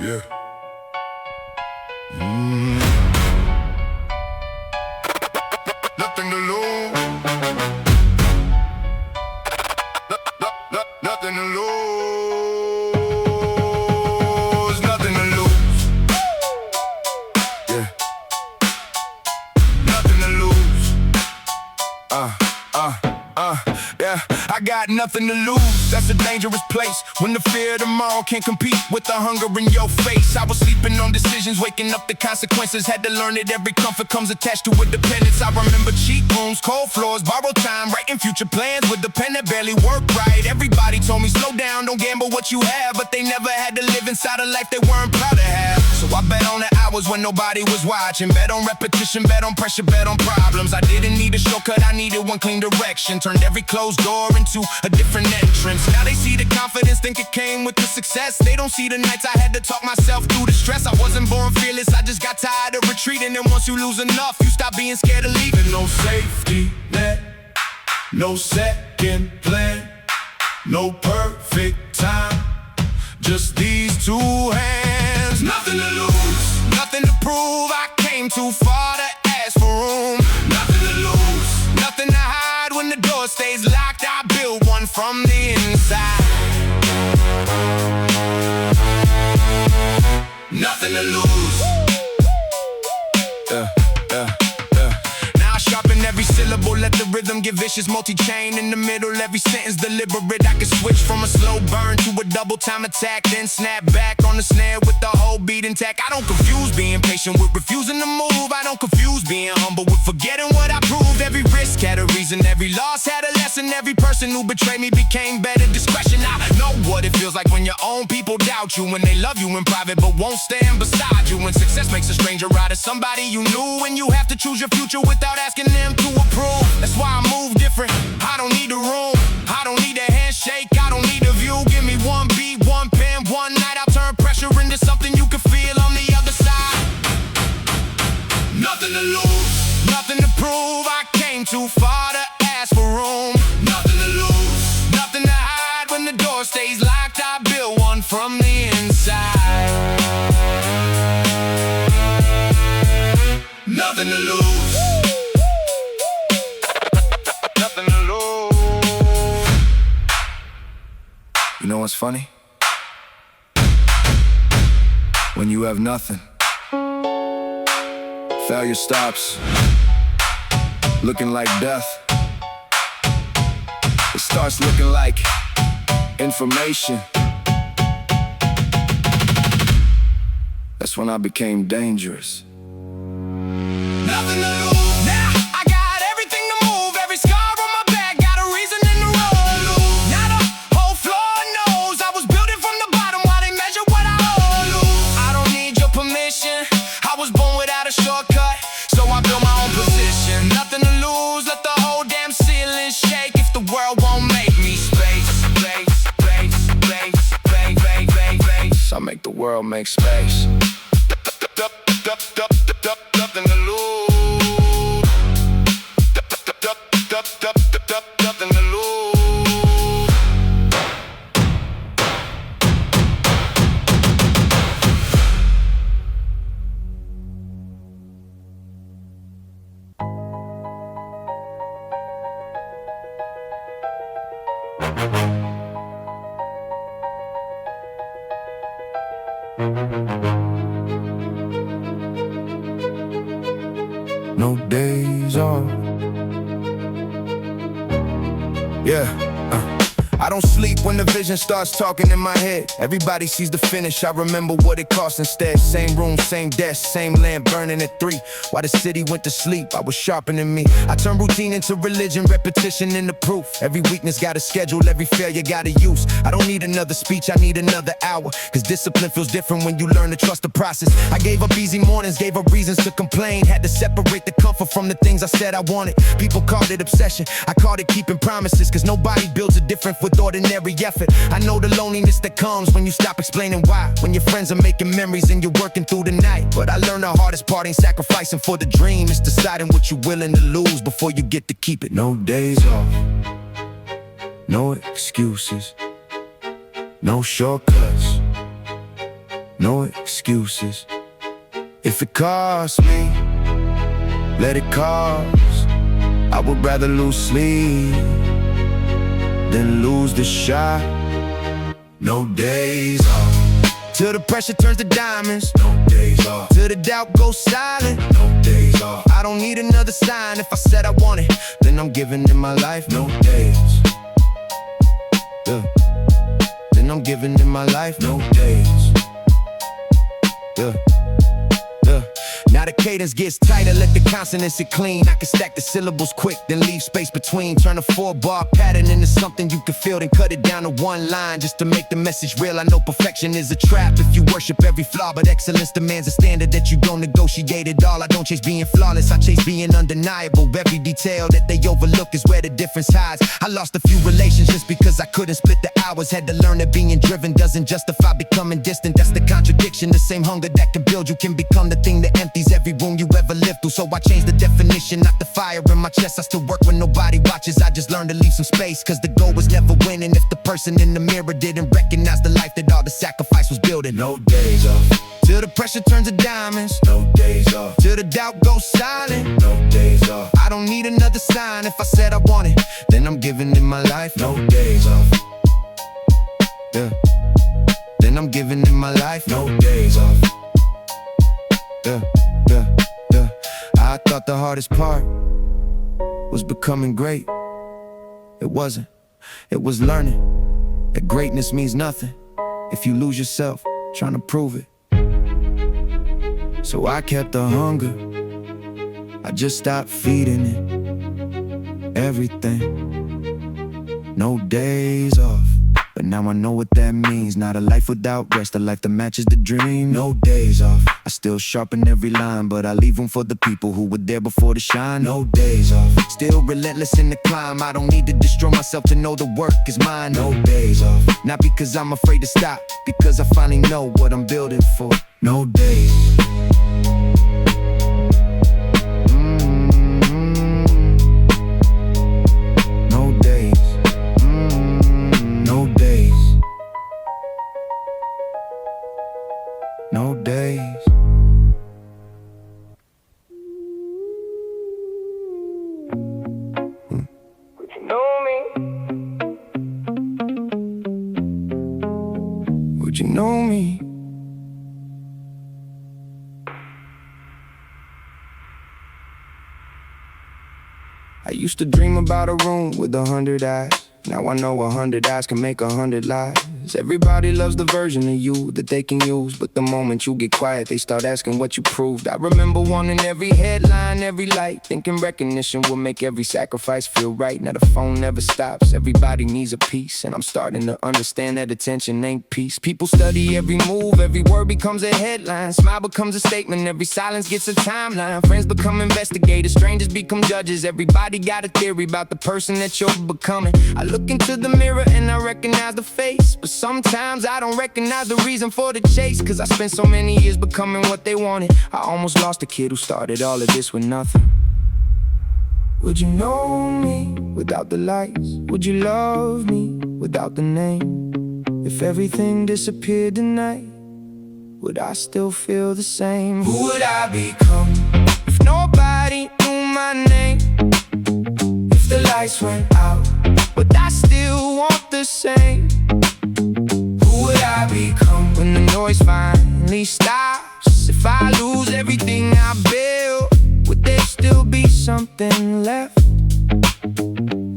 Yeah. Nothing to lose. Nothing to lose. Nothing to lose. Yeah. Nothing to lose. Yeah. I got nothing to lose. That's a dangerous place when the fear of tomorrow can't compete with the hunger in your face. I was sleeping on decisions, waking up to consequences. Had to learn that every comfort comes attached to a dependence. I remember cheap rooms, cold floors, borrowed time, writing future plans with the pen that barely worked right. Everybody told me slow down, don't gamble what you have, but they never had to live inside a life they weren't proud to have. So I bet on the hours when nobody was watching, bet on repetition, bet on pressure, bet on problems. I didn't need a shortcut, I needed one clean direction. Turned every closed door into a different entrance. Now they see the confidence, think it came with the success. They don't see the nights I had to talk myself through the stress. I wasn't born fearless, I just got tired of retreating. And once you lose enough, you stop being scared of leaving. No safety net, no second plan, no perfect time, just these two hands. Nothing to lose, nothing to prove. I came too far to ask for room. Nothing to lose, nothing to hide when the door stays locked. I build one from the inside. Nothing to lose. Now I sharpen every syllable, let the rhythm get vicious. Multi-chain in the middle, every sentence deliberate. I can switch from a slow burn to a double time attack, then snap back on the snare with the whole beat intact. I don't confuse being patient with refusing to move. I don't confuse being humble with forgetting what I proved. Every risk had a reason, every loss had a lesson. Every person who betrayed me became better. Discretion, I know what it feels like when your own people doubt you, when they love you in private but won't stand beside you, when success makes a stranger out of somebody you knew, when you have to choose your future without asking them to approve. That's why I move different. I don't need a room, I don't need a handshake, I don't need a view. Give me one beat, one pen, one night. I'll turn pressure into something you can feel on the other side. Nothing to lose, nothing to prove. I came too far to ask for room. Nothing to lose, nothing to hide when the door stays locked. I build one from the inside. Nothing to lose. Nothing to lose. You know what's funny? When you have nothing, failure stops looking like death. It starts looking like information. That's when I became dangerous. Nothing to lose. Now I got everything to move. Every scar on my back got a reason in the road. Now the whole floor knows I was building from the bottom while they measure what I owe. I don't need your permission, I was born without a shortcut, so I built my own position. Nothing to lose, let the whole damn ceiling shake if the world won't make me space. I make the world make space. Nothing to lose. Nothing to lose. No days off. Yeah. I don't sleep when the vision starts talking in my head. Everybody sees the finish, I remember what it cost instead. Same room, same desk, same lamp burning at 3. While the city went to sleep, I was sharpening me. I turned routine into religion, repetition into proof. Every weakness got a schedule, every failure got a use. I don't need another speech, I need another hour, cause discipline feels different when you learn to trust the process. I gave up easy mornings, gave up reasons to complain. Had to separate the comfort from the things I said I wanted. People called it obsession, I called it keeping promises, cause nobody builds a different with ordinary effort. I know the loneliness that comes when you stop explaining why, when your friends are making memories and you're working through the night. But I learned the hardest part ain't sacrificing for the dream, it's deciding what you're willing to lose before you get to keep it. No days off, no excuses, no shortcuts, no excuses. If it costs me, let it cost. I would rather lose sleep than lose the shot. No days off. Till the pressure turns to diamonds. No days off. Till the doubt goes silent. No days off. I don't need another sign. If I said I want it, then I'm giving it my life. No days. Yeah. Then I'm giving it my life. No days. Yeah. Yeah. Now the cadence gets tighter, let the consonants sit clean. I can stack the syllables quick, then leave space between. Turn a 4-bar pattern into something you can feel, then cut it down to one line just to make the message real. I know perfection is a trap if you worship every flaw, but excellence demands a standard that you don't negotiate at all. I don't chase being flawless, I chase being undeniable. Every detail that they overlook is where the difference hides. I lost a few relationships because I couldn't split the hours. Had to learn that being driven doesn't justify becoming distant. That's the contradiction. The same hunger that can build you can become the thing that empties every room you ever lived through. So I changed the definition, not the fire in my chest. I still work when nobody watches. I just learned to leave some space, cause the goal was never winning if the person in the mirror didn't recognize the life that all the sacrifice was building. No days off. Till the pressure turns to diamonds. No days off. Till the doubt goes silent. No days off. I don't need another sign. If I said I want it, then I'm giving it my life. No days off. Yeah. Then I'm giving it my life. No days off. Yeah, yeah, yeah. I thought the hardest part was becoming great. It wasn't. It was learning that greatness means nothing if you lose yourself trying to prove it. So I kept the hunger, I just stopped feeding it. Everything, no days off. But now I know what that means. Not a life without rest, a life that matches the dream. No days off. I still sharpen every line, but I leave room for the people who were there before the shine. No days off. Still relentless in the climb. I don't need to destroy myself to know the work is mine. No days off. Not because I'm afraid to stop, because I finally know what I'm building for. No days. No days. Would you know me? Would you know me? I used to dream about a room with 100 eyes. Now I know 100 eyes can make 100 lies. Everybody loves the version of you that they can use, but the moment you get quiet, they start asking what you proved. I remember wanting every headline, every light, thinking recognition will make every sacrifice feel right. Now the phone never stops, everybody needs a piece, and I'm starting to understand that attention ain't peace. People study every move, every word becomes a headline. Smile becomes a statement, every silence gets a timeline. Friends become investigators, strangers become judges. Everybody got a theory about the person that you're becoming. I look into the mirror and I recognize the face, but sometimes I don't recognize the reason for the chase, cause I spent so many years becoming what they wanted. I almost lost a kid who started all of this with nothing. Would you know me without the lights? Would you love me without the name? If everything disappeared tonight, would I still feel the same? Who would I become if nobody knew my name? If the lights went out, would I still want the same? Who would I become when the noise finally stops? If I lose everything I built, would there still be something left?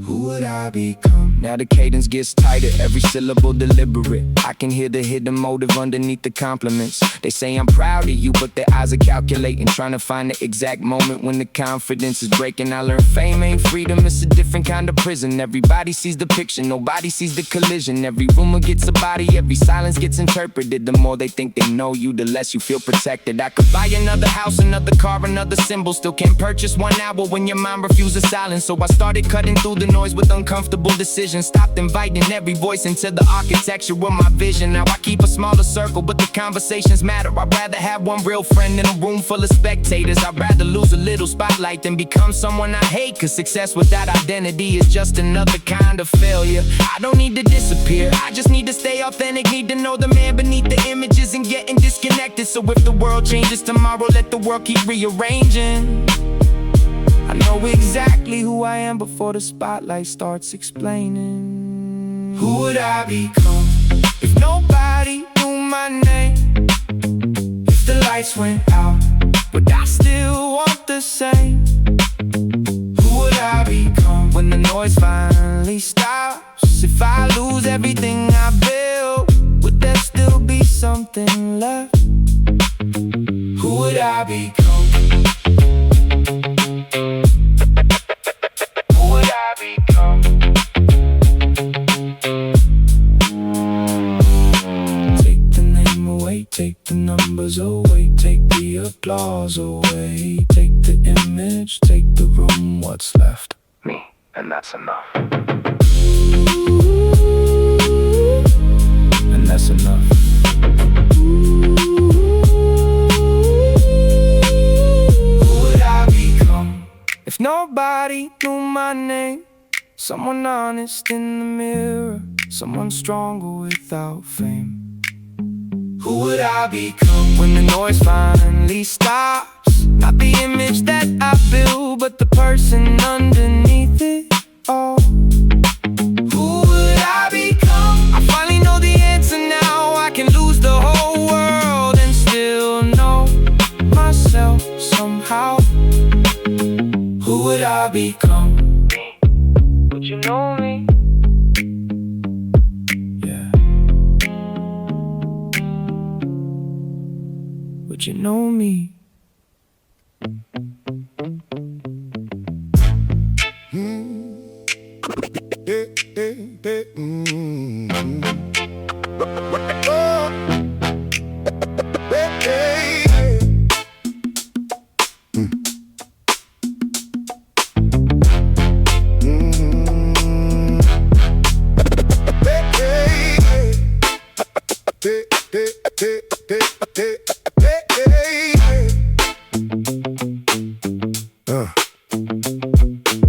Who would I become? Now the cadence gets tighter, every syllable deliberate. I can hear the hidden motive underneath the compliments. They say I'm proud of you, but their eyes are calculating, trying to find the exact moment when the confidence is breaking. I learned fame ain't freedom, it's a different kind of prison. Everybody sees the picture, nobody sees the collision. Every rumor gets a body, every silence gets interpreted. The more they think they know you, the less you feel protected. I could buy another house, another car, another symbol, still can't purchase one hour when your mind refuses silence. So I started cutting through the noise with uncomfortable decisions. Stopped inviting every voice into the architecture of my vision. Now I keep a smaller circle, but the conversations matter. matter. I'd rather have one real friend in a room full of spectators. I'd rather lose a little spotlight than become someone I hate, cause success without identity is just another kind of failure. I don't need to disappear, I just need to stay authentic. Need to know the man beneath the images and getting disconnected. So if the world changes tomorrow, let the world keep rearranging. I know exactly who I am before the spotlight starts explaining. Who would I become if nobody knew my name? If the lights went out, would I still want the same? Who would I become when the noise finally stops? If I lose everything I built, would there still be something left? Who would I become? Who would I become? Take the name away, take the numbers away, take the applause away, take the image, take the room, what's left? Me, and that's enough. And that's enough. If nobody knew my name, someone honest in the mirror, someone stronger without fame. Who would I become when the noise finally stops? Not the image that I build, but the person underneath it all. Who would I become? I finally know the answer now. I can lose the whole world and still know myself somehow. Who would I become? Would you know me? Yeah. Would you know me?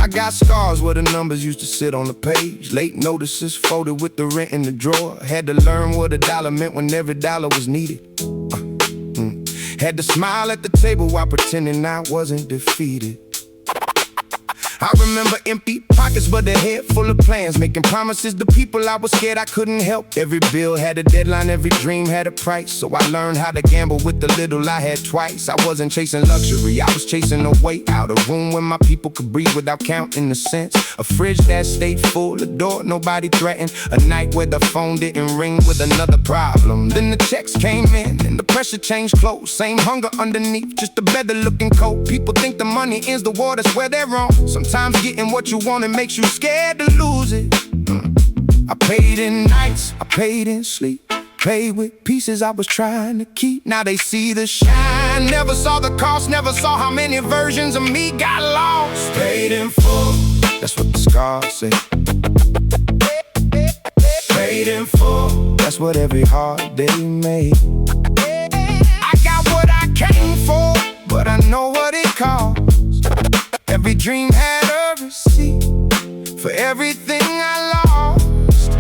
I got scars where the numbers used to sit on the page. Late notices folded with the rent in the drawer. Had to learn what a dollar meant when every dollar was needed. Had to smile at the table while pretending I wasn't defeated. I remember empty pockets but a head full of plans, making promises to people I was scared I couldn't help. Every bill had a deadline, every dream had a price. So I learned how to gamble with the little I had twice. I wasn't chasing luxury, I was chasing a way out. A room where my people could breathe without counting the cents. A fridge that stayed full, a door nobody threatened. A night where the phone didn't ring with another problem. Then the checks came in and the pressure changed clothes. Same hunger underneath, just a better looking coat. People think the money ends the war, that's where they're wrong. Sometimes getting what you want, it makes you scared to lose it. I paid in nights, I paid in sleep, paid with pieces I was trying to keep. Now they see the shine, never saw the cost, never saw how many versions of me got lost. Paid in full, that's what the scars say. Paid in full, that's what every hard day made. I got what I came for, but I know what it cost. Every dream had a receipt for everything I lost.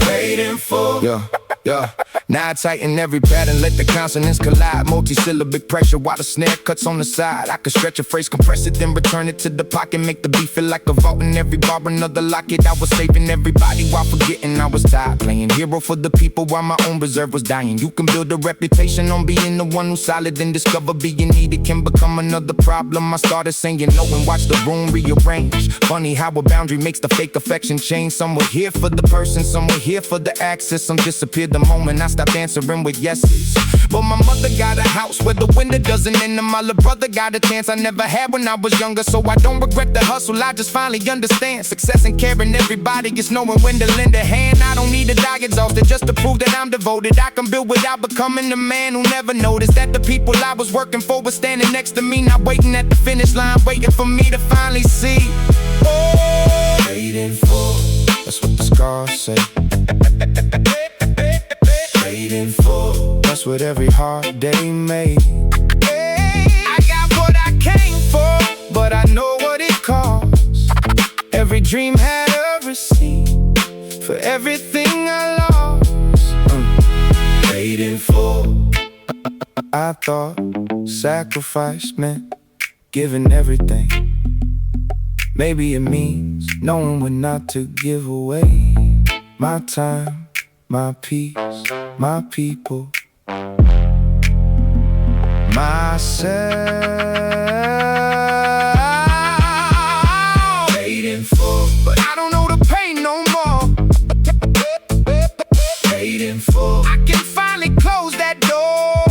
Paid in full. Yeah. Now I tighten every pattern, let the consonants collide. Multi-syllabic pressure while the snare cuts on the side. I could stretch a phrase, compress it, then return it to the pocket. Make the beat feel like a vault in every bar, another locket. I was saving everybody while forgetting I was tired. Playing hero for the people while my own reserve was dying. You can build a reputation on being the one who's solid, then discover being needed can become another problem. I started saying no and watch the room rearrange. Funny how a boundary makes the fake affection change. Some were here for the person, some were here for the access. Some disappeared the moment I stopped answering with yeses. But my mother got a house where the window doesn't end, and my little brother got a chance I never had when I was younger. So I don't regret the hustle, I just finally understand success and caring everybody is knowing when to lend a hand. I don't need to die exhausted just to prove that I'm devoted. I can build without becoming the man who never noticed that the people I was working for were standing next to me, not waiting at the finish line, waiting for me to finally see. Oh, waiting for, that's what the scars say. Paid in full, that's what every hard day made. I got what I came for, but I know what it costs. Every dream had a receipt for everything I lost. Paid in full. I thought sacrifice meant giving everything. Maybe it means knowing when not to give away my time, my peace, my people, myself. Paid in full, but I don't know the pain no more. Paid in full, I can finally close that door.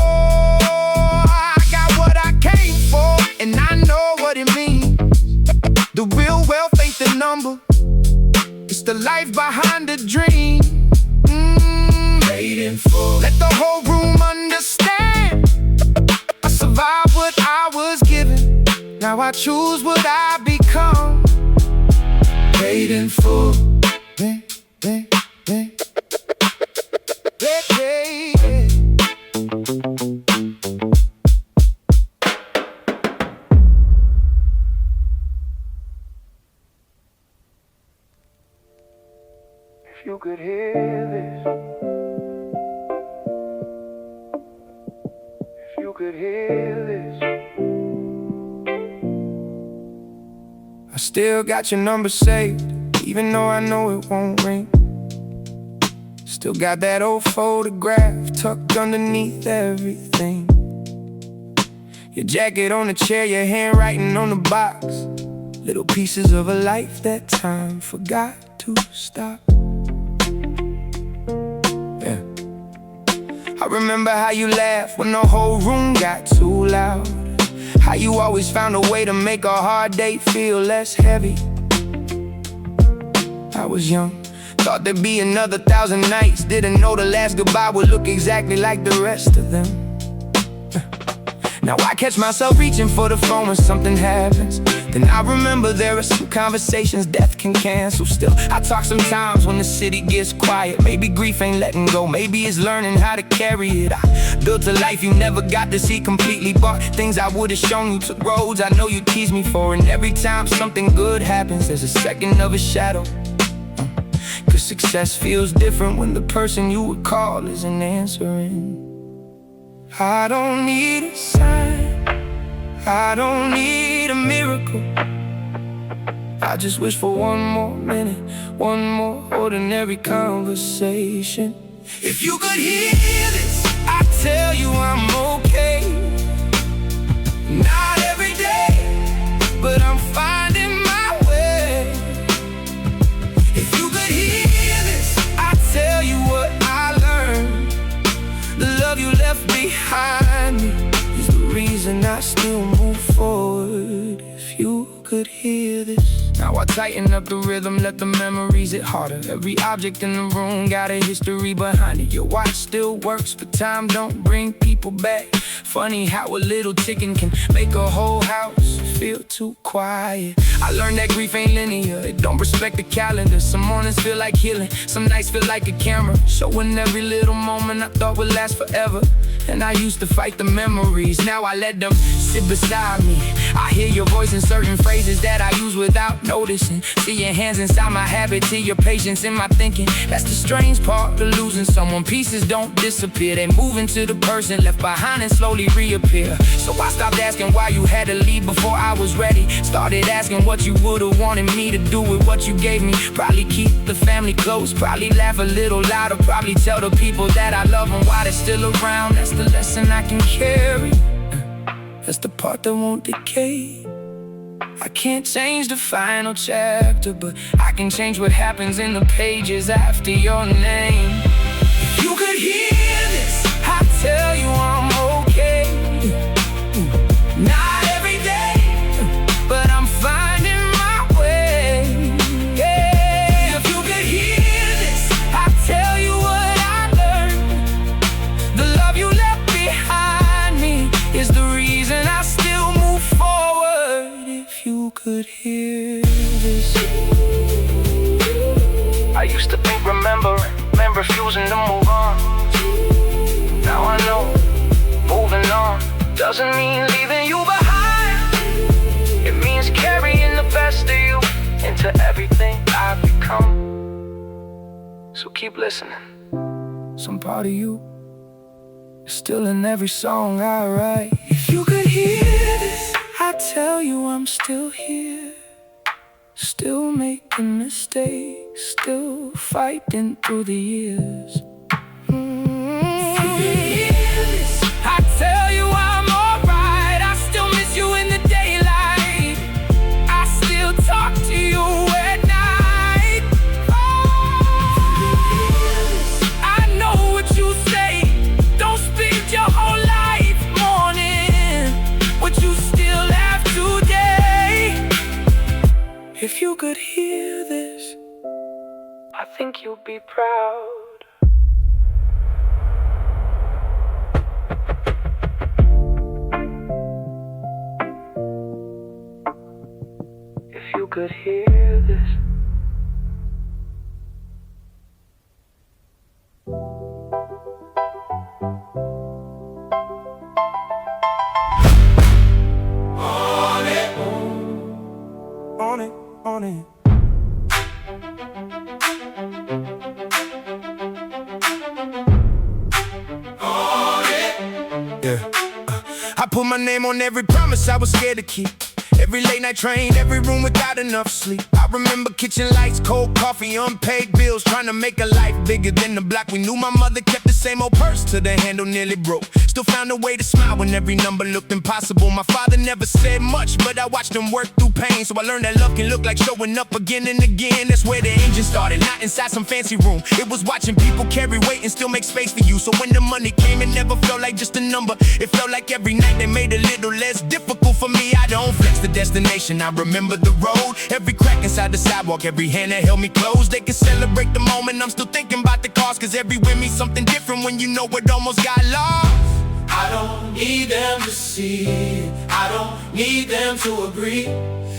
I got what I came for, and I know what it means. The real wealth ain't the number, it's the life behind the dream. Paid in full. Let the whole room understand. I survived what I was given, now I choose what I become. Paid in full. If you could hear this, if you could hear this. I still got your number saved, even though I know it won't ring. Still got that old photograph tucked underneath everything. Your jacket on the chair, your handwriting on the box. Little pieces of a life that time forgot to stop. Yeah. I remember how you laughed when the whole room got too loud. How you always found a way to make a hard day feel less heavy. I was young, thought there'd be another 1,000 nights. Didn't know the last goodbye would look exactly like the rest of them. Now I catch myself reaching for the phone when something happens. Then I remember there are some conversations death can cancel. Still, I talk sometimes when the city gets quiet. Maybe grief ain't letting go, maybe it's learning how to carry it. I built a life you never got to see completely. Bought things I would've shown you, took roads I know you tease me for. And every time something good happens, there's a second of a shadow. Cause success feels different when the person you would call isn't answering. I don't need a sign, I don't need a miracle. I just wish for one more minute, one more ordinary conversation. If you could hear this, I tell you I'm okay. Not every day, but I'm finding my way. If you could hear this, I tell you what I learned. The love you left behind me is the reason I still move forward. If you could hear this. Now I tighten up the rhythm, let the memories hit harder. Every object in the room got a history behind it. Your watch still works, but time don't bring people back. Funny how a little ticking can make a whole house feel too quiet. I learned that grief ain't linear, it don't respect the calendar. Some mornings feel like healing, some nights feel like a camera, showing every little moment I thought would last forever. And I used to fight the memories, now I let them sit beside me. I hear your voice in certain phrases that I use without noticing. See your hands inside my habits, see your patience in my thinking. That's the strange part of losing someone. Pieces don't disappear, they move into the person left behind and slowly reappear. So I stopped asking why you had to leave before I was ready. Started asking what you would've wanted me to do with what you gave me. Probably keep the family close, probably laugh a little louder, probably tell the people that I love them while they're still around. That's the lesson I can carry, that's the part that won't decay. I can't change the final chapter, but I can change what happens in the pages after your name. If you could hear this, I'd tell you I'm okay. Not every day, but I'm finding my way. Yeah. If you could hear this, I'd tell you what I learned. The love you left behind me is the reason I still move forward. If you could hear this. I used to think remembering meant refusing doesn't mean leaving you behind. It means carrying the best of you into everything I've become. So keep listening. Some part of you is still in every song I write. If you could hear this, I'd tell you I'm still here. Still making mistakes, still fighting through the years. If you could hear this, I'd tell you I'm alright. I still miss you in the daylight. I still talk to you at night. I know what you say. Don't spend your whole life mourning what you still have today. If you could hear this, I think you'd be proud. If you could hear this. On it, on it, on it. Yeah. I put my name on every promise I was scared to keep. Every late night train, every room without enough sleep. I remember kitchen lights, cold coffee, unpaid bills, trying to make a life bigger than the block we knew. My mother kept the same old purse till the handle nearly broke. Still found a way to smile when every number looked impossible. My father never said much, but I watched him work through pain. So I learned that love can look like showing up again and again. That's where the engine started, not inside some fancy room. It was watching people carry weight and still make space for you. So when the money came, it never felt like just a number. It felt like every night they made it a little less difficult for me. I don't flex the destination, I remember the road. Every crack inside the sidewalk, every hand that held me close. They can celebrate the moment, I'm still thinking about the cause. Cause every win means something different when you know it almost got lost. I don't need them to see it, I don't need them to agree.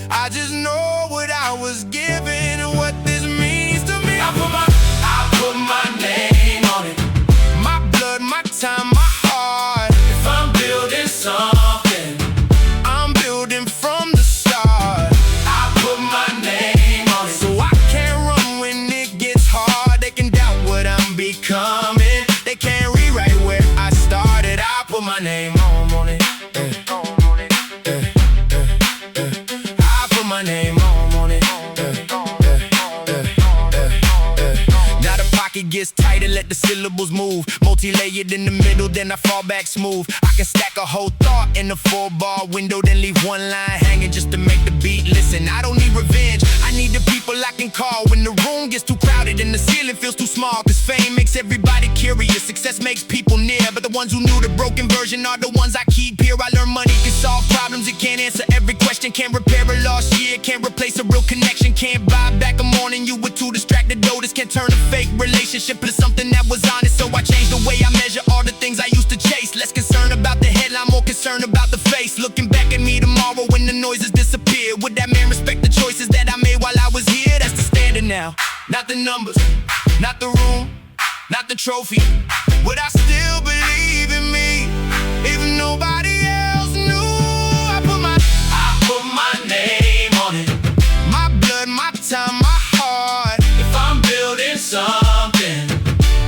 I just know what I was given and what this means to me. I put my name on it. My blood, my time, my heart. If I'm building something, I'm building from the start. I put my name on it. So I can't run when it gets hard. They can doubt what I'm becoming. They can't rewrite where I started. I put my name on it. I put my name on it. Now the pocket gets tighter, let the syllables move. Multi-layered in the middle, then I fall back smooth. I can stack a whole thought in a 4-bar window, then leave one line hanging just to make the beat. Listen, I don't need revenge, I need the people I can call when the room gets too crowded and the ceiling feels too small. Cause fame makes everybody curious, success makes people near. But the ones who knew the broken version are the ones I keep here. I learned money can solve problems, it can't answer every question. Can't repair a lost year, can't replace a real connection. Can't buy back a morning you were too distracted. Though this can turn a fake relationship into something that was honest. So I changed the way I measure all the things I used to chase. Less concerned about the headline, more concerned about the face. Looking back at me tomorrow when the noises disappear. Would that man respect the choices that I made while I was here? That's the standard now. Not the numbers, not the room, not the trophy. Would I still believe in me if nobody else knew? I put my name on it. My blood, my time, my heart. If I'm building something,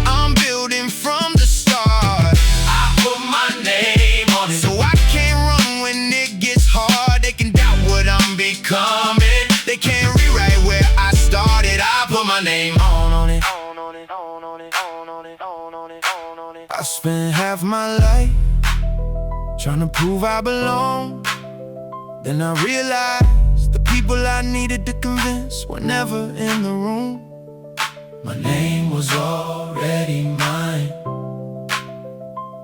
I'm building from the start. I put my name on it. So I can't run when it gets hard. They can doubt what I'm becoming. They can't rewrite where I started. I put my name on it. I spent half my life trying to prove I belong. Then I realized the people I needed to convince were never in the room. My name was already mine.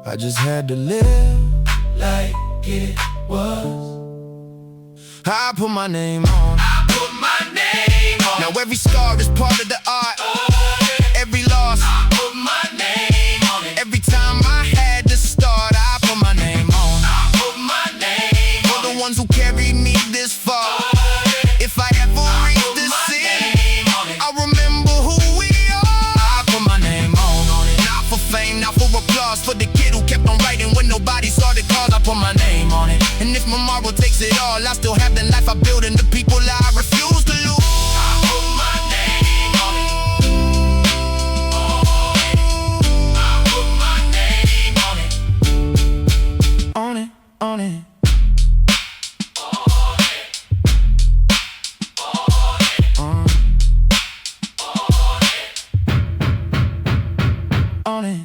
I just had to live like it was. I put my name on. I put my name on. Now every scar is part of the art. Every loss, I put my name on it. Every time I had to start, I put my name on. I put my name on. For the ones who carried me this far. If I ever reach this ceiling, I'll remember who we are. I put my name on it. Not for fame, out for applause for the kid who kept on writing when nobody saw the cause. I put my name on it, and if my marble takes it all, I still have the life I built and the people I refuse to lose. I put my name on it. I put my name on it. On it, on it. On it.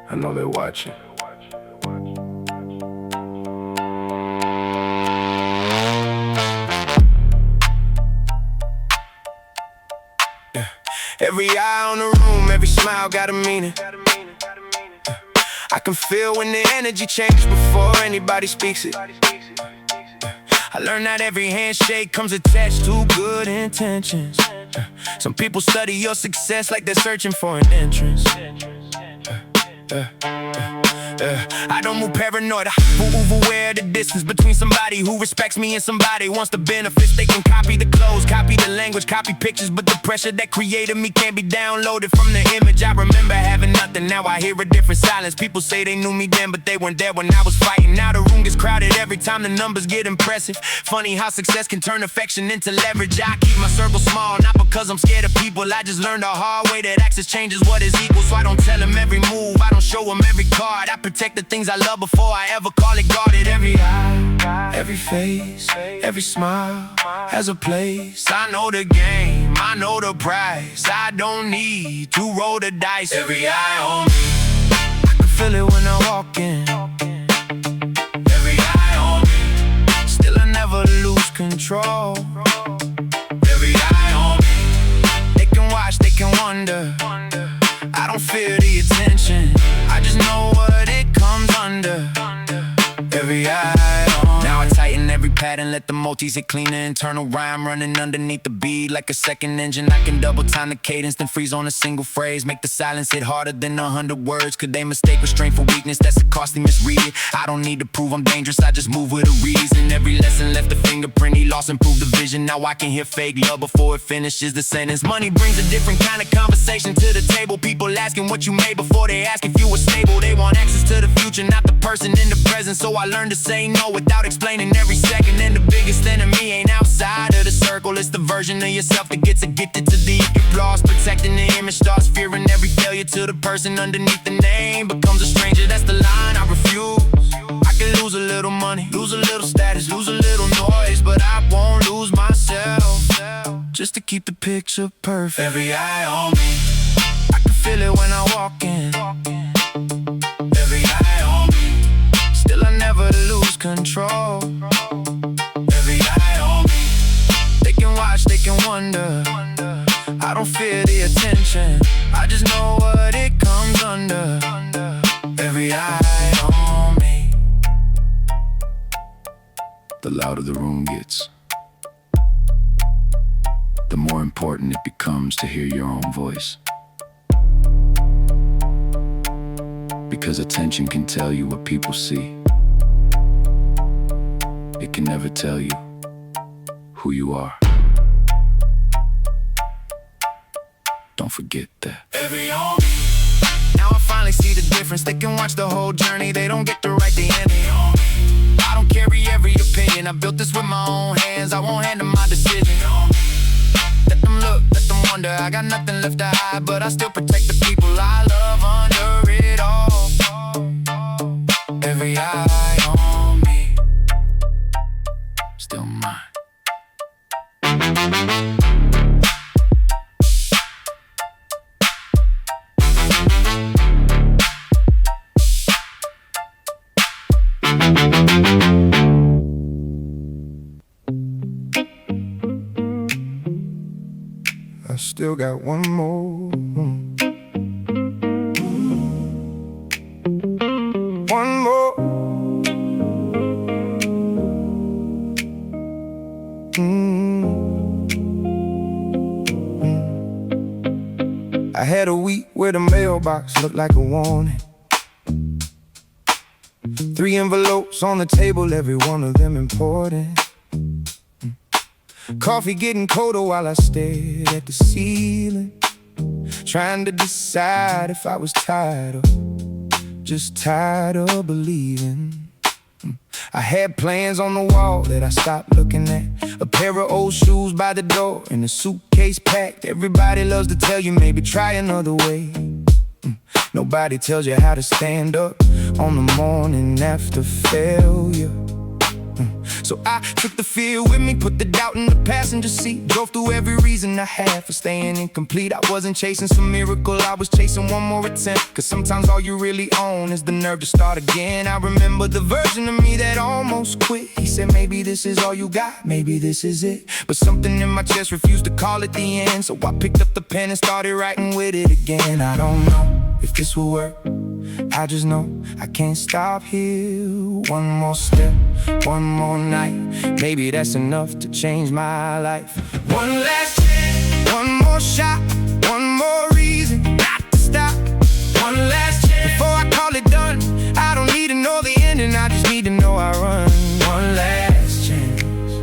I know they're watching. Yeah. Every eye on the room, every smile got a meaning. I can feel when the energy changes before anybody speaks it. I learned that every handshake comes attached to good intentions. Some people study your success like they're searching for an entrance. I don't move paranoid, I move aware of the distance between somebody who respects me and somebody wants the benefits. They can copy the clothes, copy the language, copy pictures, but the pressure that created me can't be downloaded from the image. I remember having nothing, now I hear a different silence. People say they knew me then, but they weren't there when I was fighting. Now the room gets crowded every time the numbers get impressive. Funny how success can turn affection into leverage. I keep my circle small, not because I'm scared of people. I just learned the hard way that access changes what is equal. So I don't tell them every move, I don't show them every card. I protect the things I love before I ever call it guarded. Every eye, every face, every smile has a place. I know the game, I know the price. I don't need to roll the dice. Every eye on me, I can feel it when I walk in. Every eye on me, still I never lose control. Every eye on me, they can watch, they can wonder. I don't fear the attention, I just know what it comes under. Every eye on. Now I tighten every pattern, let the multis hit clean. An internal rhyme running underneath the beat like a second engine. I can double time the cadence, then freeze on a single phrase. Make the silence hit harder than 100 words. Could they mistake restraint for weakness? That's a costly misread. I don't need to prove I'm dangerous, I just move with a reason. Every lesson left a fingerprint, he lost, improved the vision. Now I can hear fake love before it finishes the sentence. Money brings a different kind of conversation to the table. People asking what you made before they ask if you were stable. They want access to the future, not the person in the present. So I learned to say no without explaining every second. And the biggest enemy ain't outside of the circle, it's the version of yourself that gets addicted to the flaws. Protecting the image, starts fearing every failure to the person underneath the name. Becomes a stranger, that's the line I refuse. I can lose a little money, lose a little status, lose a little noise, but I won't lose myself, just to keep the picture perfect. Every eye on me, I can feel it when I walk in. Every eye on me, still I never lose control. Every eye on me, they can watch, they can wonder. I don't fear the attention, I just know what it comes under. Every eye on me. The louder the room gets, the more important it becomes to hear your own voice. Because attention can tell you what people see. It can never tell you who you are. Don't forget that. Every on me. Now I finally see the difference. They can watch the whole journey, they don't get to write the ending. I don't carry every opinion, I built this with my own hands. I won't hand them my decision. Let them look, let them wonder. I got nothing left to hide, but I still protect the people I love under it all. Every eye on me, still mine. I still got one more. One more. I had a week where the mailbox looked like a warning. 3 envelopes on the table, every one of them important. Coffee getting colder while I stared at the ceiling, trying to decide if I was tired or just tired of believing. I had plans on the wall that I stopped looking at, a pair of old shoes by the door and a suitcase packed. Everybody loves to tell you maybe try another way. Nobody tells you how to stand up on the morning after failure. So I took the fear with me, put the doubt in the passenger seat, drove through every reason I had for staying incomplete. I wasn't chasing some miracle, I was chasing one more attempt. Cause sometimes all you really own is the nerve to start again. I remember the version of me that almost quit. He said maybe this is all you got, maybe this is it. But something in my chest refused to call it the end. So I picked up the pen and started writing with it again. I don't know if this will work, I just know I can't stop here. One more step, one more night, maybe that's enough to change my life. One last chance, one more shot, one more reason not to stop. One last chance, before I call it done. I don't need to know the ending, I just need to know I run. One last chance.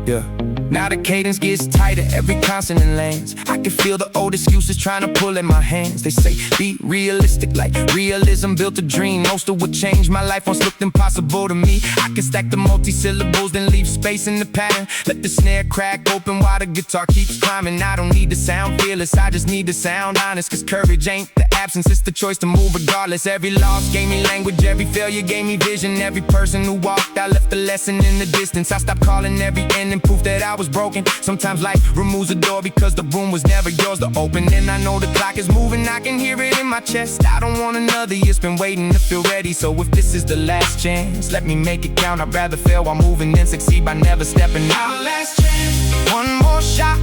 Yeah. Now the cadence gets tighter, every consonant lands. I can feel the old excuses trying to pull at my hands. They say be realistic, like realism built a dream. Most of what changed my life once looked impossible to me. I can stack the multi-syllables, then leave space in the pattern. Let the snare crack open while the guitar keeps climbing. I don't need to sound fearless, I just need to sound honest. Cause courage ain't the absence, it's the choice to move regardless. Every loss gave me language, every failure gave me vision. Every person who walked out left a lesson in the distance. I stopped calling every ending proof that I was broken. Sometimes life removes a door because the room was never yours to open. And I know the clock is moving, I can hear it in my chest. I don't want another year's been waiting to feel ready. So if this is the last chance, let me make it count. I'd rather fail while moving than succeed by never stepping out. One last chance, one more shot,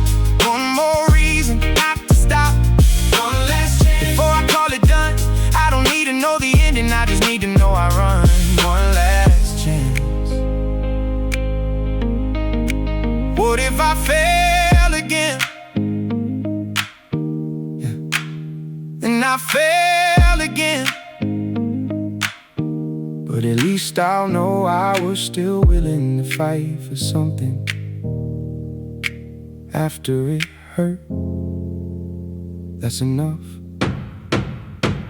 one more reason not to stop. One last chance, before I call it done. I don't need to know the ending, I just need to know I run. One last chance. What if I fail again? And I fail again. But at least I'll know I was still willing to fight for something after it hurt. That's enough.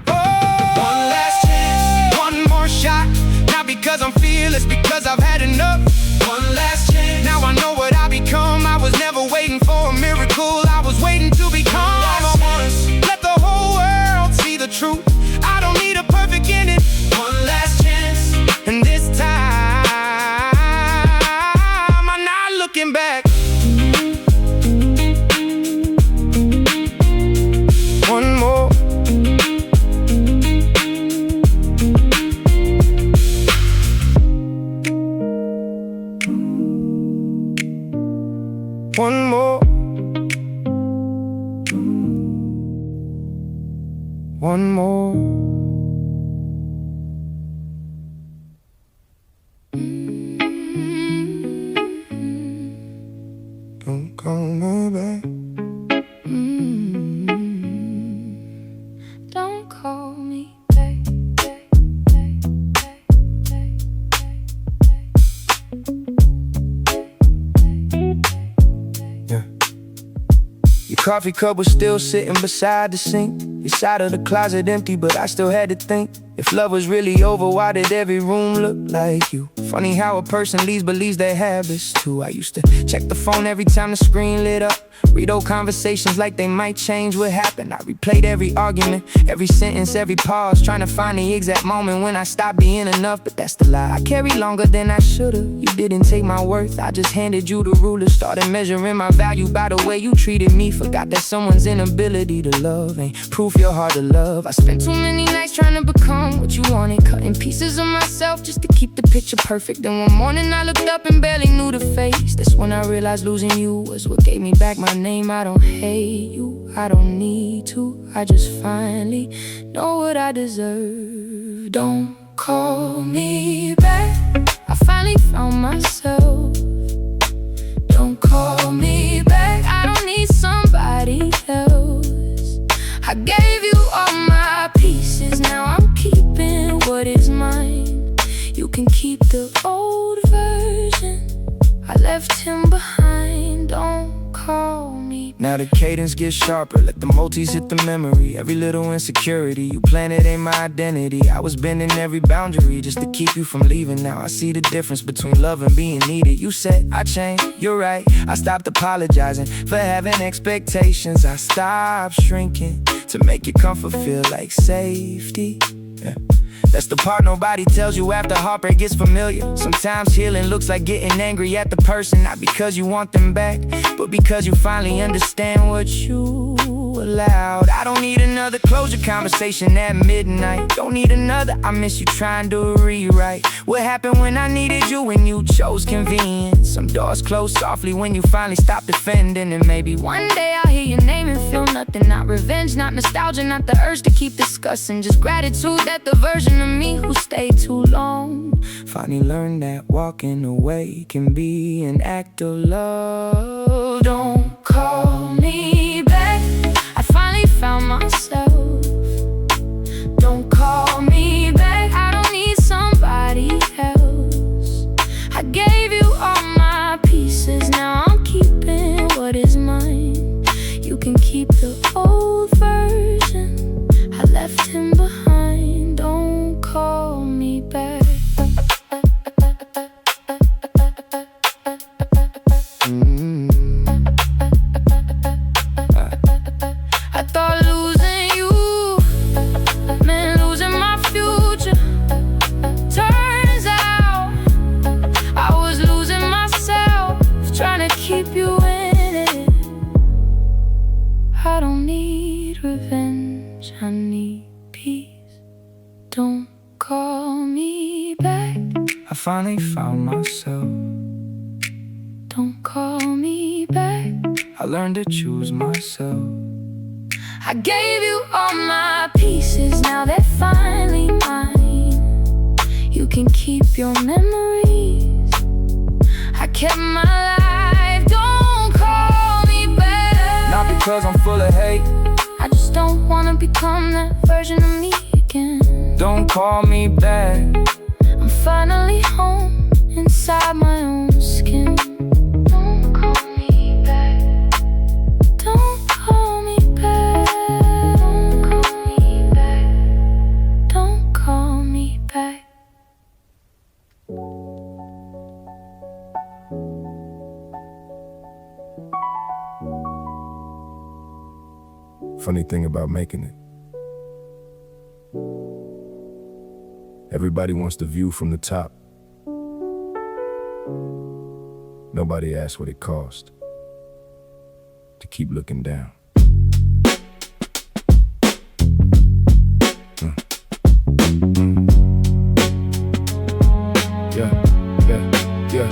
One last chance, one more shot. Not because I'm fearless, because I've had enough. One last chance, now I know what I become. I was never waiting for a miracle, I was waiting to become. Let the whole world see the truth. I don't need a perfect ending. One last chance, and this time I'm not looking back. One more. One more. One more. Don't call me back. Don't call me back. Yeah. Your coffee cup was still sitting beside the sink. Your side of the closet empty, but I still had to think, if love was really over, why did every room look like you? Funny how a person leaves but leaves their habits too. I used to check the phone every time the screen lit up, read old conversations like they might change what happened. I replayed every argument, every sentence, every pause, trying to find the exact moment when I stopped being enough. But that's the lie, I carried longer than I should've. You didn't take my worth, I just handed you the ruler. Started measuring my value by the way you treated me. Forgot that someone's inability to love ain't proof you're hard to love. I spent too many nights trying to become what you wanted, cutting pieces of myself just to keep the picture perfect. Then one morning I looked up and barely knew the face. That's when I realized losing you was what gave me back my name. I don't hate you, I don't need to, I just finally know what I deserve. Don't call me back, I finally found myself. Don't call me back, I don't need somebody else. I gave you all my pieces, now I'm keeping what is mine. You can keep the old version, left him behind. Don't call me. Now the cadence gets sharper, let the multis hit the memory. Every little insecurity you planted ain't my identity. I was bending every boundary just to keep you from leaving. Now I see the difference between love and being needed. You said I changed, you're right. I stopped apologizing for having expectations. I stopped shrinking to make your comfort feel like safety. Yeah. That's the part nobody tells you after heartbreak gets familiar. Sometimes healing looks like getting angry at the person, not because you want them back, but because you finally understand what you allowed. I don't need another closure conversation at midnight. Don't need another I miss you trying to rewrite. What happened when I needed you when you chose convenience? Some doors close softly when you finally stop defending. And maybe one day I'll hear your name and feel nothing. Not revenge, not nostalgia, not the urge to keep discussing. Just gratitude that the version of me who stayed too long finally learned that walking away can be an act of love. Don't call me back, I finally found myself. Don't call me back, I don't need somebody else. I gave you all my pieces, now I'm keeping what is mine. You can keep the old version, I left him behind. Don't call me back. I thought losing you meant losing my future. Turns out I was losing myself, trying to keep you in it. I don't need revenge, I need peace. Don't call me back, I finally found myself. Don't call me back, I learned to choose myself. I gave you all my pieces, now they're finally mine. You can keep your memories, I kept my life. Don't call me back, not because I'm full of hate, I just don't wanna become that version of me again. Don't call me back, I'm finally home inside my own skin. Don't call me back, don't call me back, don't call me back, don't call me back. Funny thing about making it, everybody wants the view from the top. Nobody asks what it cost to keep looking down. Yeah.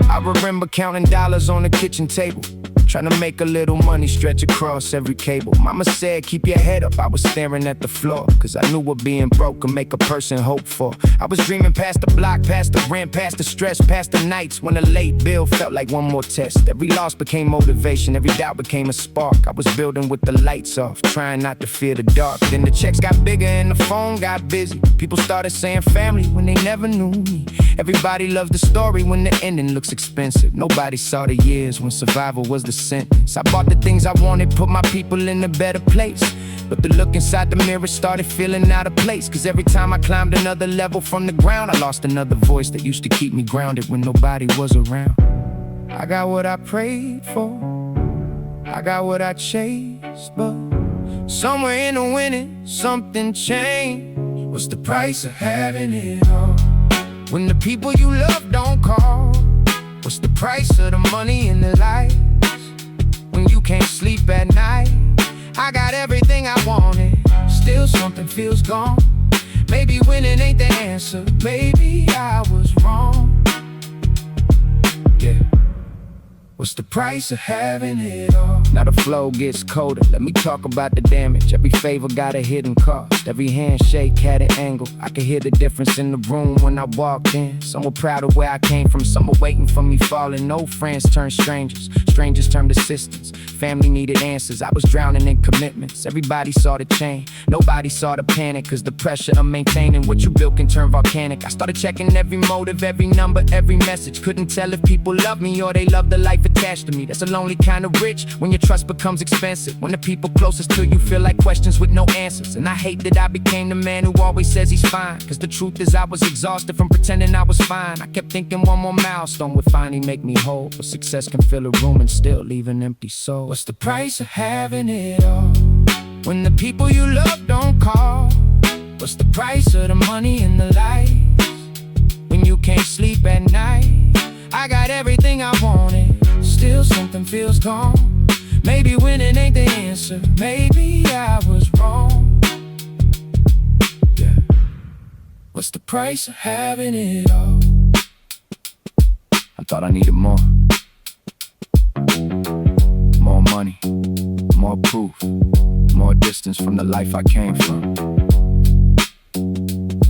I remember counting dollars on the kitchen table, trying to make a little money stretch across every cable. Mama said, keep your head up. I was staring at the floor, cause I knew what being broke could make a person hope for. I was dreaming past the block, past the rent, past the stress, past the nights when a late bill felt like one more test. Every loss became motivation, every doubt became a spark. I was building with the lights off, trying not to fear the dark. Then the checks got bigger and the phone got busy. People started saying family when they never knew me. Everybody loved the story when the ending looks expensive. Nobody saw the years when survival was the sentence. I bought the things I wanted, put my people in a better place. But the look inside the mirror started feeling out of place. Cause every time I climbed another level from the ground, I lost another voice that used to keep me grounded when nobody was around. I got what I prayed for, I got what I chased, but somewhere in the winning, something changed. What's the price of having it all? When the people you love don't call. What's the price of the money and the lights? When you can't sleep at night. I got everything I wanted, still something feels gone. Maybe winning ain't the answer, maybe I was wrong. Yeah. What's the price of having it all? Now the flow gets colder, let me talk about the damage. Every favor got a hidden cost, every handshake had an angle. I could hear the difference in the room when I walked in. Some were proud of where I came from, some were waiting for me falling. Old friends turned strangers, strangers turned assistants. family needed answers. I was drowning in commitments. Everybody saw the change, nobody saw the panic. Cause the pressure of maintaining what you built can turn volcanic. I started checking every motive, every number, every message. Couldn't tell if people love me or they love the life attached to me. That's a lonely kind of rich, when your trust becomes expensive. When the people closest to you feel like questions with no answers. And I hate that I became the man who always says he's fine. Cause the truth is I was exhausted from pretending I was fine. I kept thinking one more milestone would finally make me whole. But success can fill a room and still leave an empty soul. What's the price of having it all when the people you love don't call? What's the price of the money and the lights when you can't sleep at night? I got everything I wanted, still something feels gone. Maybe winning ain't the answer, maybe I was wrong. Yeah. What's the price of having it all? I thought I needed more. More money, more proof, more distance from the life I came from.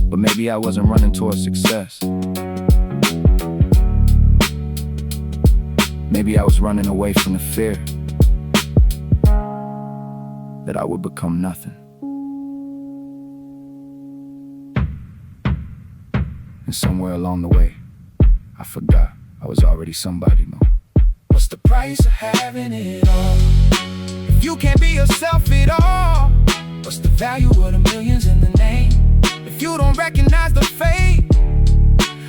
But maybe I wasn't running towards success. Maybe I was running away from the fear that I would become nothing. And somewhere along the way, I forgot I was already somebody more. What's the price of having it all if you can't be yourself at all? What's the value of the millions in the name if you don't recognize the fate?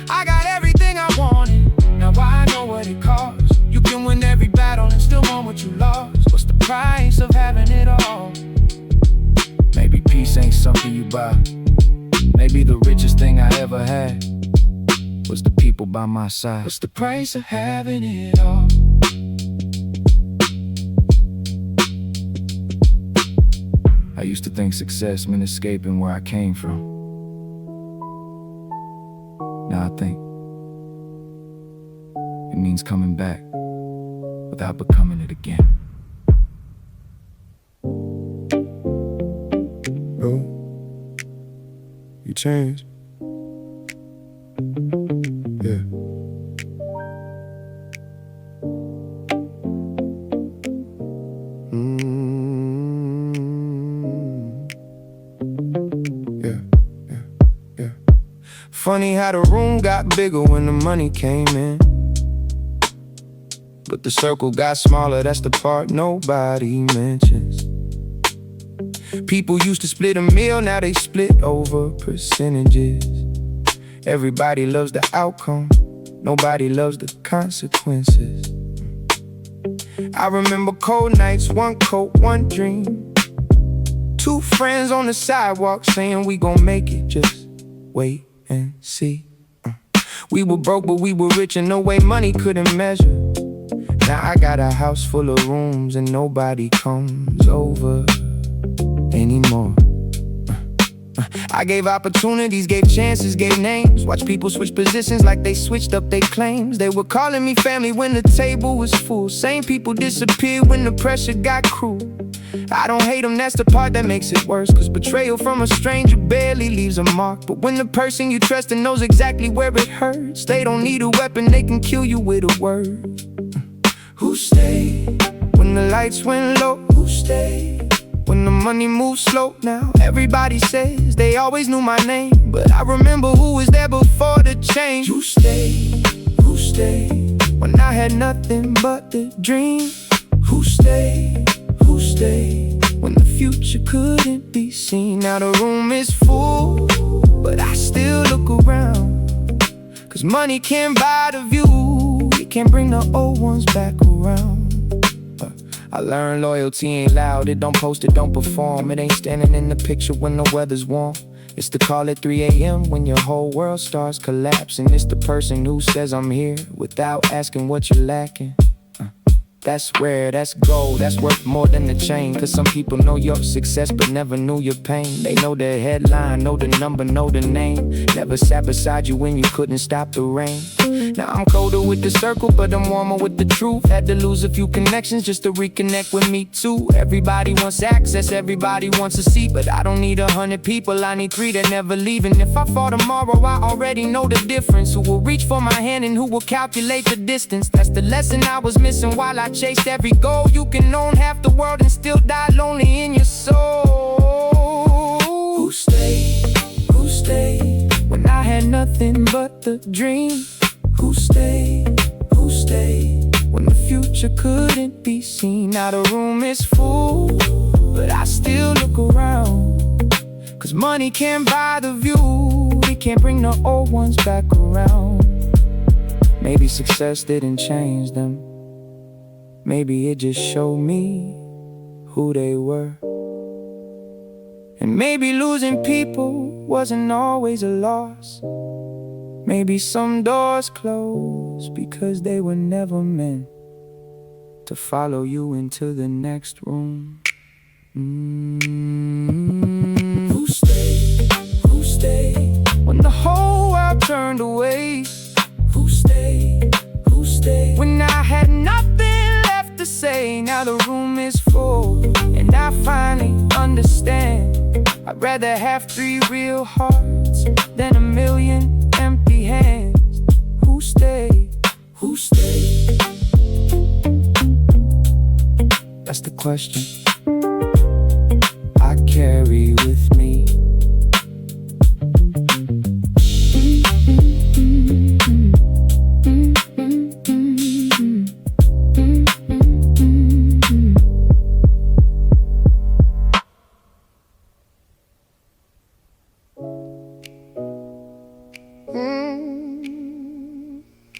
I got everything I wanted, now I know what it costs. You can win every battle and still want what you lost. What's the price of having it all? Maybe peace ain't something you buy. Maybe the richest thing I ever had was the people by my side. What's the price of having it all? I used to think success meant escaping where I came from. Now I think it means coming back without becoming it again. Oh, you changed. Yeah. Yeah. Funny how the room got bigger when the money came in, but the circle got smaller, that's the part nobody mentions. People used to split a meal, now they split over percentages. Everybody loves the outcome, nobody loves the consequences. I remember cold nights, one coat, one dream. Two friends on the sidewalk saying we gon' make it, just wait and see. We were broke but we were rich in no way money couldn't measure. Now I got a house full of rooms and nobody comes over anymore. I gave opportunities, gave chances, gave names. Watch people switch positions like they switched up their claims. They were calling me family when the table was full. Same people disappeared when the pressure got cruel. I don't hate them, that's the part that makes it worse. Cause betrayal from a stranger barely leaves a mark. But when the person you trust and knows exactly where it hurts, they don't need a weapon, they can kill you with a word. Who stayed when the lights went low? Who stayed when the money moved slow? Now everybody says they always knew my name, but I remember who was there before the change. Who stayed when I had nothing but the dream? Who stayed when the future couldn't be seen? Now the room is full, but I still look around. Cause money can't buy the view, it can't bring the old ones back around. I learned loyalty ain't loud, it don't post, it don't perform. It ain't standing in the picture when the weather's warm. It's the call at 3 a.m. when your whole world starts collapsing. It's the person who says I'm here without asking what you're lacking. That's rare, that's gold, that's worth more than the chain. Cause some people know your success but never knew your pain. They know the headline, know the number, know the name. Never sat beside you when you couldn't stop the rain. Now I'm colder with the circle, but I'm warmer with the truth. Had to lose a few connections just to reconnect with me too. Everybody wants access, everybody wants a seat, but I don't need 100 people, I need 3 that never leave. And if I fall tomorrow, I already know the difference. Who will reach for my hand and who will calculate the distance? That's the lesson I was missing while I chased every goal. You can own half the world and still die lonely in your soul. Who stayed? Who stayed? When I had nothing but the dream. Who stayed? Who stayed? When the future couldn't be seen. Now the room is full, but I still look around. 'Cause money can't buy the view. It can't bring the old ones back around. Maybe success didn't change them. Maybe it just showed me who they were. And maybe losing people wasn't always a loss. Maybe some doors closed because they were never meant to follow you into the next room. Who stayed? Who stayed? When the whole world turned away. Who stayed? Who stayed? When I had nothing left to say. Now the room is full, and I finally understand. I'd rather have 3 real hearts than a million empty hands. Who stayed? Who stayed? That's the question I carry with me.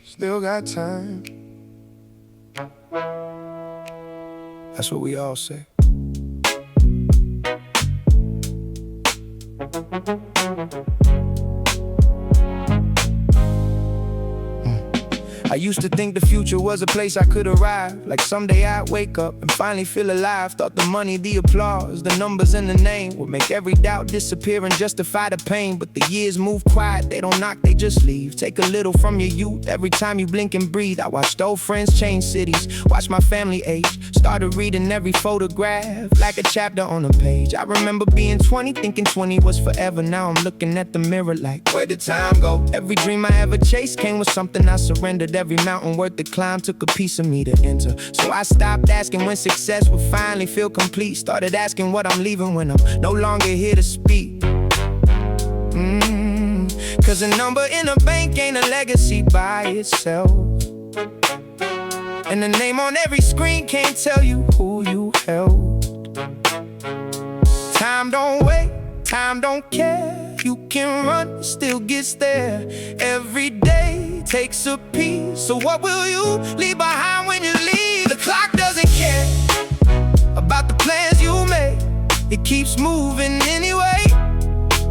Still got time. That's what we all say. I used to think the future was a place I could arrive. Like someday I'd wake up and finally feel alive. Thought the money, the applause, the numbers and the name would make every doubt disappear and justify the pain. But the years move quiet, they don't knock, they just leave. Take a little from your youth every time you blink and breathe. I watched old friends change cities, watched my family age. Started reading every photograph like a chapter on a page. I remember being 20, thinking 20 was forever. Now I'm looking at the mirror like, where'd the time go? Every dream I ever chased came with something I surrendered. Every mountain worth the climb took a piece of me to enter. So I stopped asking when success would finally feel complete. Started asking what I'm leaving when I'm no longer here to speak. 'Cause a number in a bank ain't a legacy by itself. And the name on every screen can't tell you who you helped. Time don't wait, time don't care. You can run, it still gets there. Every day takes a piece. So what will you leave behind when you leave? The clock doesn't care about the plans you made. It keeps moving anyway,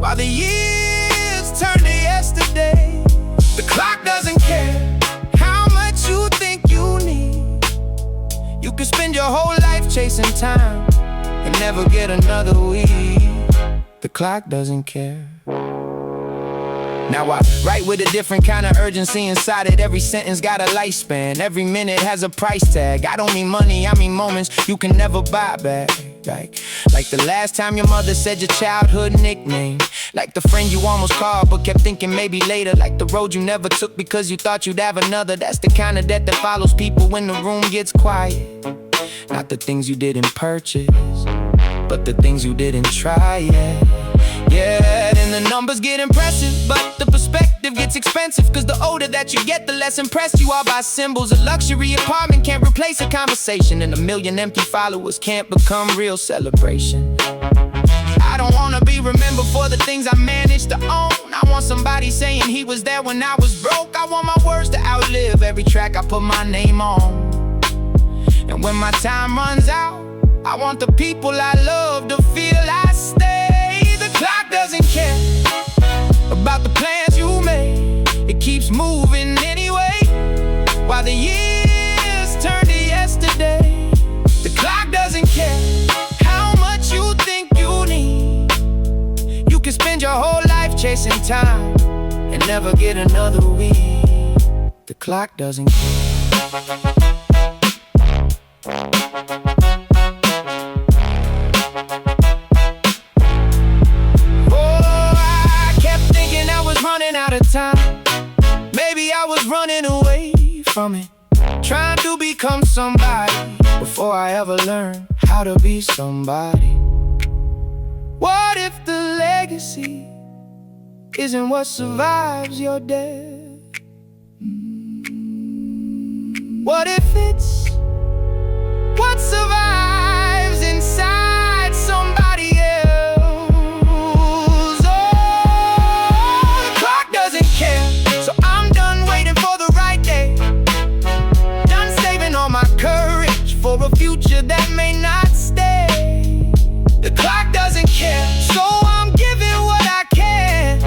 while the years turn to yesterday. The clock doesn't care how much you think you need. You can spend your whole life chasing time and never get another week. The clock doesn't care. Now I write with a different kind of urgency inside it. Every sentence got a lifespan, every minute has a price tag. I don't mean money, I mean moments you can never buy back. Like the last time your mother said your childhood nickname. Like the friend you almost called but kept thinking maybe later. Like the road you never took because you thought you'd have another. That's the kind of death that follows people when the room gets quiet. Not the things you didn't purchase, but the things you didn't try yet. Yeah, then the numbers get impressive, but the perspective gets expensive. 'Cause the older that you get, the less impressed you are by symbols. A luxury apartment can't replace a conversation, and a million empty followers can't become real celebration. I don't wanna be remembered for the things I managed to own. I want somebody saying he was there when I was broke. I want my words to outlive every track I put my name on. And when my time runs out, I want the people I love to feel I stay. The clock doesn't care about the plans you made. It keeps moving anyway, while the years turn to yesterday. The clock doesn't care how much you think you need. You can spend your whole life chasing time and never get another week. The clock doesn't care. Out of time, maybe I was running away from it. trying to become somebody before I ever learn how to be somebody. What if the legacy isn't what survives your death? What if it's what survives inside somebody else? Oh, the clock doesn't care, so I'm done waiting for the right day. Done saving all my courage for a future that may not stay. The clock doesn't care, so I'm giving what I can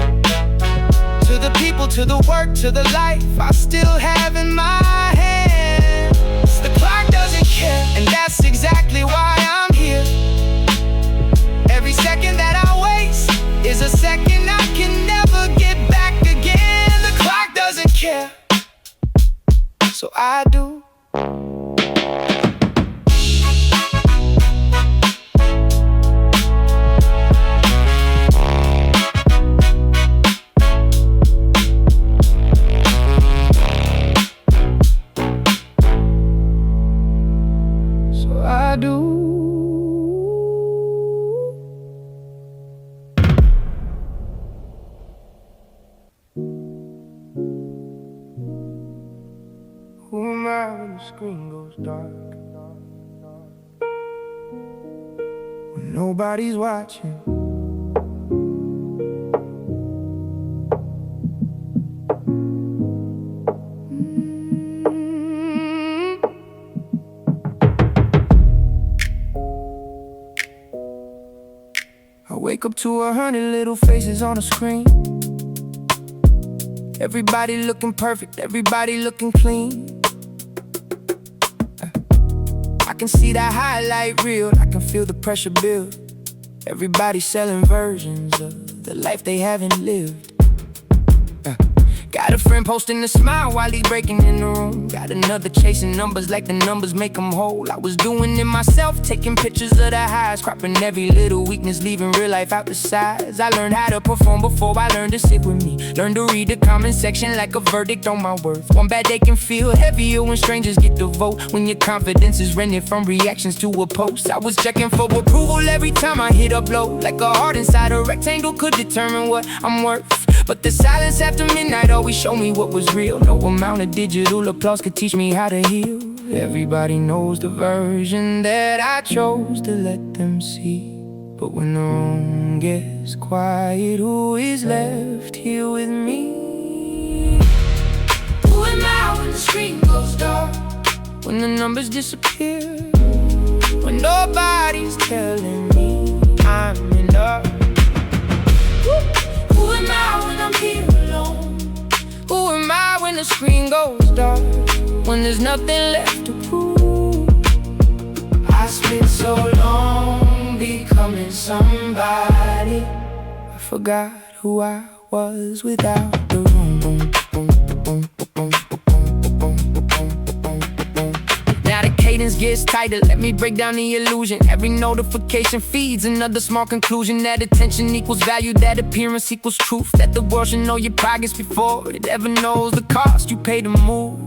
to the people, to the work, to the life I still have in my hands. The clock doesn't care, and that's exactly why I'm here. Every second that I waste is a second I can never get back again. The clock doesn't care, so I do. I do. Who am I when the screen goes dark? When nobody's watching. I wake up to 100 little faces on a screen. Everybody looking perfect, everybody looking clean. I can see that highlight reel, I can feel the pressure build. Everybody selling versions of the life they haven't lived. Got a friend posting a smile while he's breaking in the room. Got another chasing numbers like the numbers make them whole. I was doing it myself, taking pictures of the highs, cropping every little weakness, leaving real life out the sides. I learned how to perform before I learned to sit with me. Learned to read the comment section like a verdict on my worth. One bad day can feel heavier when strangers get the vote. When your confidence is rendered from reactions to a post. I was checking for approval every time I hit upload. Like a heart inside a rectangle could determine what I'm worth. But the silence after midnight always showed me what was real. No amount of digital applause could teach me how to heal. Everybody knows the version that I chose to let them see. But when the room gets quiet, who is left here with me? Who am I when the screen goes dark? When the numbers disappear? When nobody's telling me I'm enough? Who am I when I'm here alone? Who am I when the screen goes dark? When there's nothing left to prove? I spent so long becoming somebody, I forgot who I was without the room. Now the cadence gets tighter, let me break down the illusion. Every notification feeds another small conclusion. That attention equals value, that appearance equals truth. That the world should know your progress before it ever knows the cost you pay to move.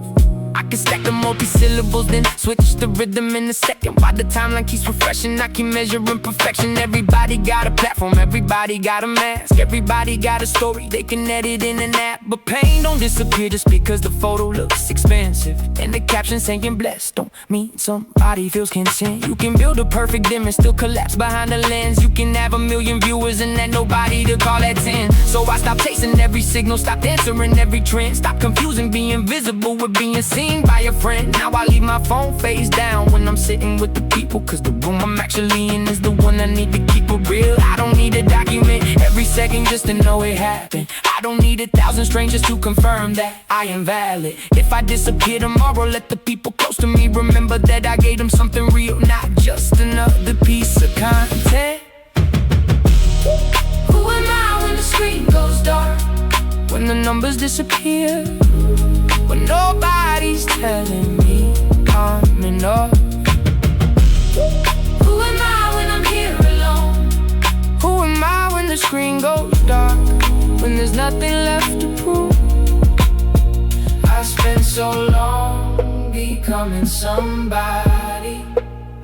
I can stack the multi-syllables, then switch the rhythm in a second. While the timeline keeps refreshing, I keep measuring perfection. Everybody got a platform, everybody got a mask. Everybody got a story, they can edit in an app. But pain don't disappear just because the photo looks expensive. And the caption saying blessed don't mean somebody feels content. You can build a perfect image, still collapse behind the lens. You can have 1 million viewers and that nobody to call at 10. So I stopped chasing every signal, stopped answering every trend. Stop confusing being visible with being seen by a friend. Now I leave my phone face down when I'm sitting with the people, cause the room I'm actually in is the one I need to keep it real. I don't need to document every second just to know it happened. I don't need 1,000 strangers to confirm that I am valid. If I disappear tomorrow, let the people close to me remember that I gave them something real, not just another piece of content. Who am I when the screen goes dark? When the numbers disappear? When nobody's telling me I'm enough? Who am I when I'm here alone? Who am I when the screen goes dark? When there's nothing left to prove? I spent so long becoming somebody.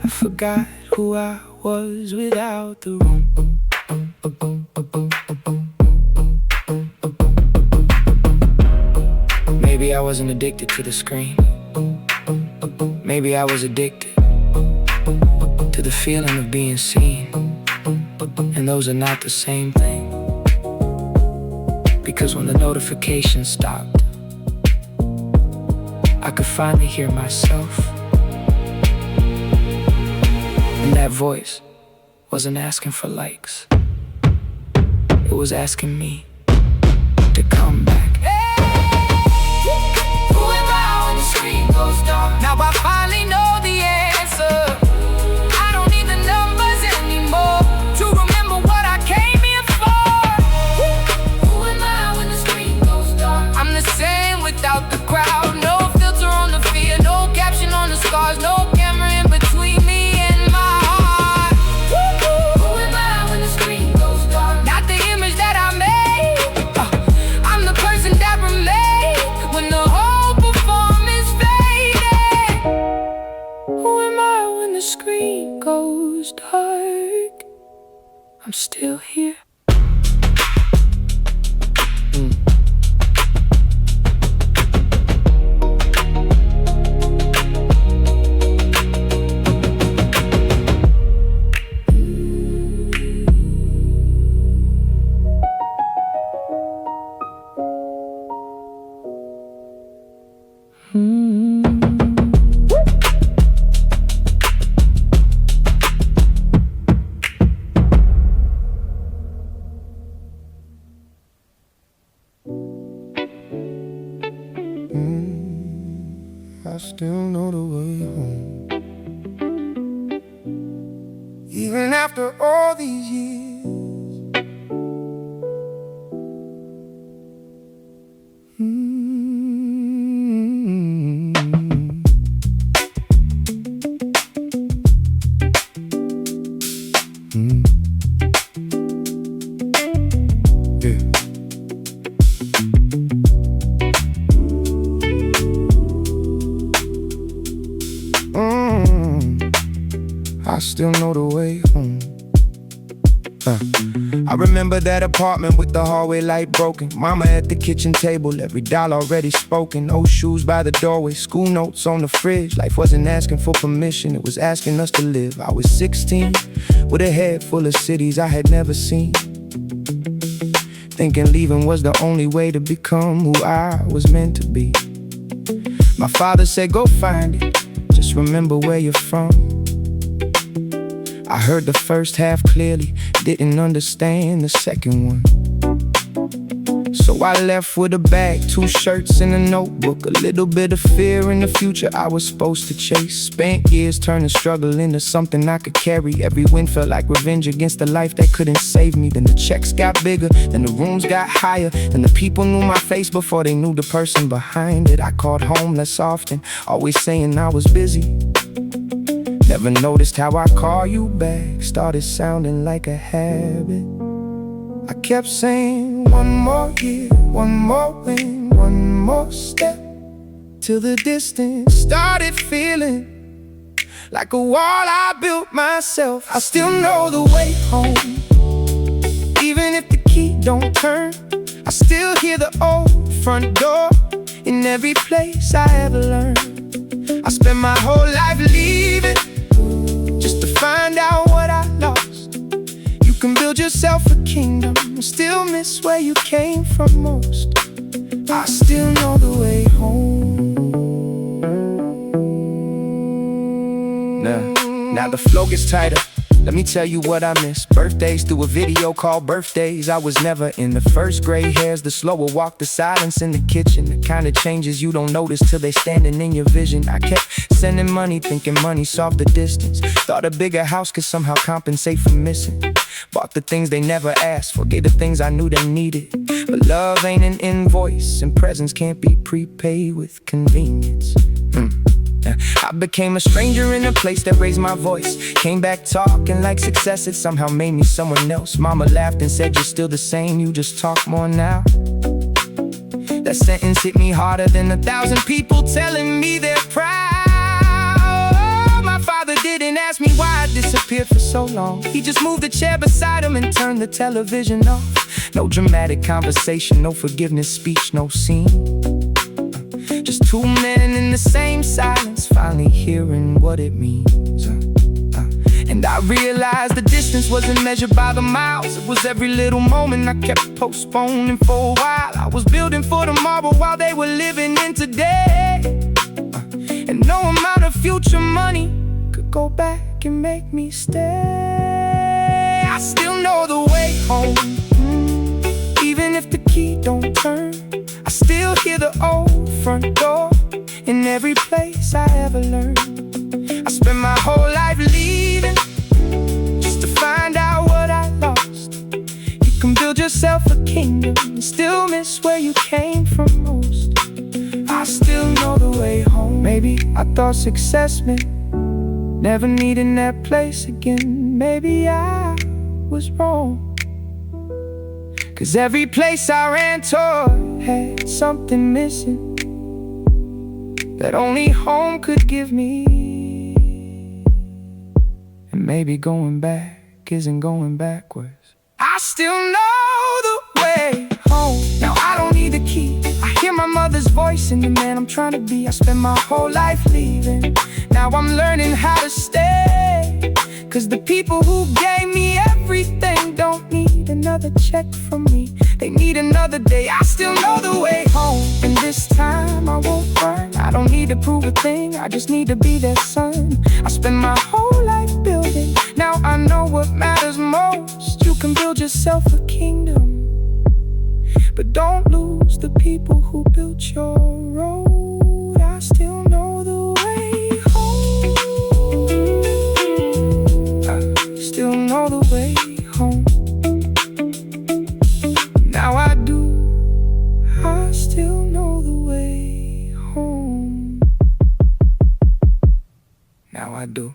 I forgot who I was without the room. Maybe I wasn't addicted to the screen. Maybe I was addicted to the feeling of being seen. And those are not the same thing. Because when the notifications stopped, I could finally hear myself. And that voice wasn't asking for likes. It was asking me to come back. Who am I when the screen goes dark? Now I finally know the answer. I don't need the numbers anymore to remember what I came here for. Who am I when the screen goes dark? I'm the same without the crowd. No filter on the fear, no caption on the scars, no camera in between me and my heart. Who am I when the screen goes dark? Not the image that I made. I'm the person that remained when the whole performance faded. Who am I when the screen goes dark? I'm still here. I still know the way home, even after all these years. Yeah. I still know the way home. I remember that apartment with the hallway light broken. Mama at the kitchen table, every dollar already spoken. Old shoes by the doorway, school notes on the fridge. Life wasn't asking for permission, it was asking us to live. I was 16, with a head full of cities I had never seen, thinking leaving was the only way to become who I was meant to be. My father said, go find it, just remember where you're from. I heard the first half clearly, didn't understand the second one. So I left with a bag, 2 shirts and a notebook, a little bit of fear in the future I was supposed to chase. Spent years turning struggle into something I could carry. Every win felt like revenge against the life that couldn't save me. Then the checks got bigger, then the rooms got higher, then the people knew my face before they knew the person behind it. I called home less often, always saying I was busy. Never noticed how I call you back started sounding like a habit. I kept saying one more year, one more win, one more step, till the distance started feeling like a wall I built myself. I still know the way home, even if the key don't turn. I still hear the old front door in every place I ever learned. I spent my whole life leaving just to find out what I lost. You can build yourself a kingdom and still miss where you came from most. I still know the way home. Now the flow gets tighter. Let me tell you what I miss. Birthdays through a video called Birthdays. I was never in the first gray hairs, the slower walk, the silence in the kitchen, the kind of changes you don't notice till they standing in your vision. I kept sending money, thinking money solved the distance. Thought a bigger house could somehow compensate for missing. Bought the things they never asked for, gave the things I knew they needed. But love ain't an invoice, and presents can't be prepaid with convenience. I became a stranger in a place that raised my voice. Came back talking like success had somehow made me someone else. Mama laughed and said, you're still the same, you just talk more now. That sentence hit me harder than 1,000 people telling me they're proud. disappeared for so long. He just moved the chair beside him and turned the television off. No dramatic conversation, no forgiveness speech, no scene. Just two men in the same silence, finally hearing what it means. And I realized the distance wasn't measured by the miles. It was every little moment I kept postponing for a while. I was building for tomorrow while they were living in today. And no amount of future money could go back and make me stay. I still know the way home, even if the key don't turn. I still hear the old front door in every place I ever learned. I spent my whole life leaving just to find out what I lost. You can build yourself a kingdom and still miss where you came from most. I still know the way home. Maybe I thought success meant never needing that place again. Maybe I was wrong, 'cause every place I ran toward had something missing that only home could give me. And maybe going back isn't going backwards. I still know the way home. Now I don't need the key. I hear my mother's voice in the man I'm trying to be. I spent my whole life leaving. Now I'm learning how to stay, 'cause the people who gave me everything don't need another check from me. They need another day. I still know the way home, and this time I won't run. I don't need to prove a thing, I just need to be their son. I spent my whole life building, now I know what matters most. You can build yourself a kingdom, but don't lose the people who built your road. I still know the way home. I still know the way home. Now I do. I still know the way home. Now I do.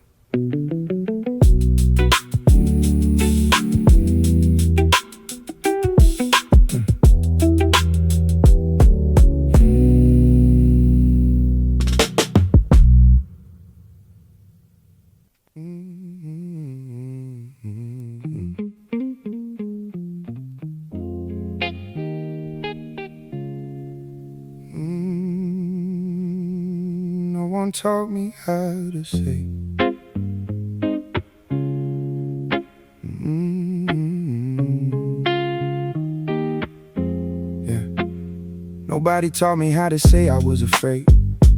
No one taught me how to say. Yeah. Nobody taught me how to say I was afraid.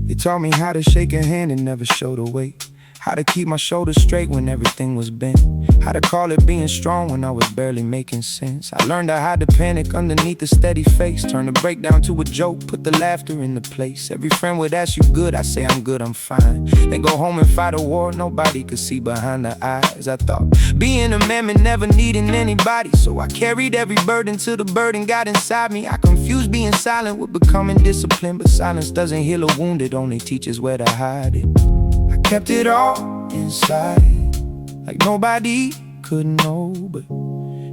They taught me how to shake a hand and never show the weight. How to keep my shoulders straight when everything was bent. How to call it being strong when I was barely making sense. I learned I had to panic underneath a steady face. Turn the breakdown to a joke, put the laughter into place. Every friend would ask, you good? I say I'm good, I'm fine. Then go home and fight a war nobody could see behind the eyes. I thought being a man meant never needing anybody, so I carried every burden till the burden got inside me. I confused being silent with becoming disciplined, but silence doesn't heal a wound, it only teaches where to hide it. Kept it all inside, like nobody could know. But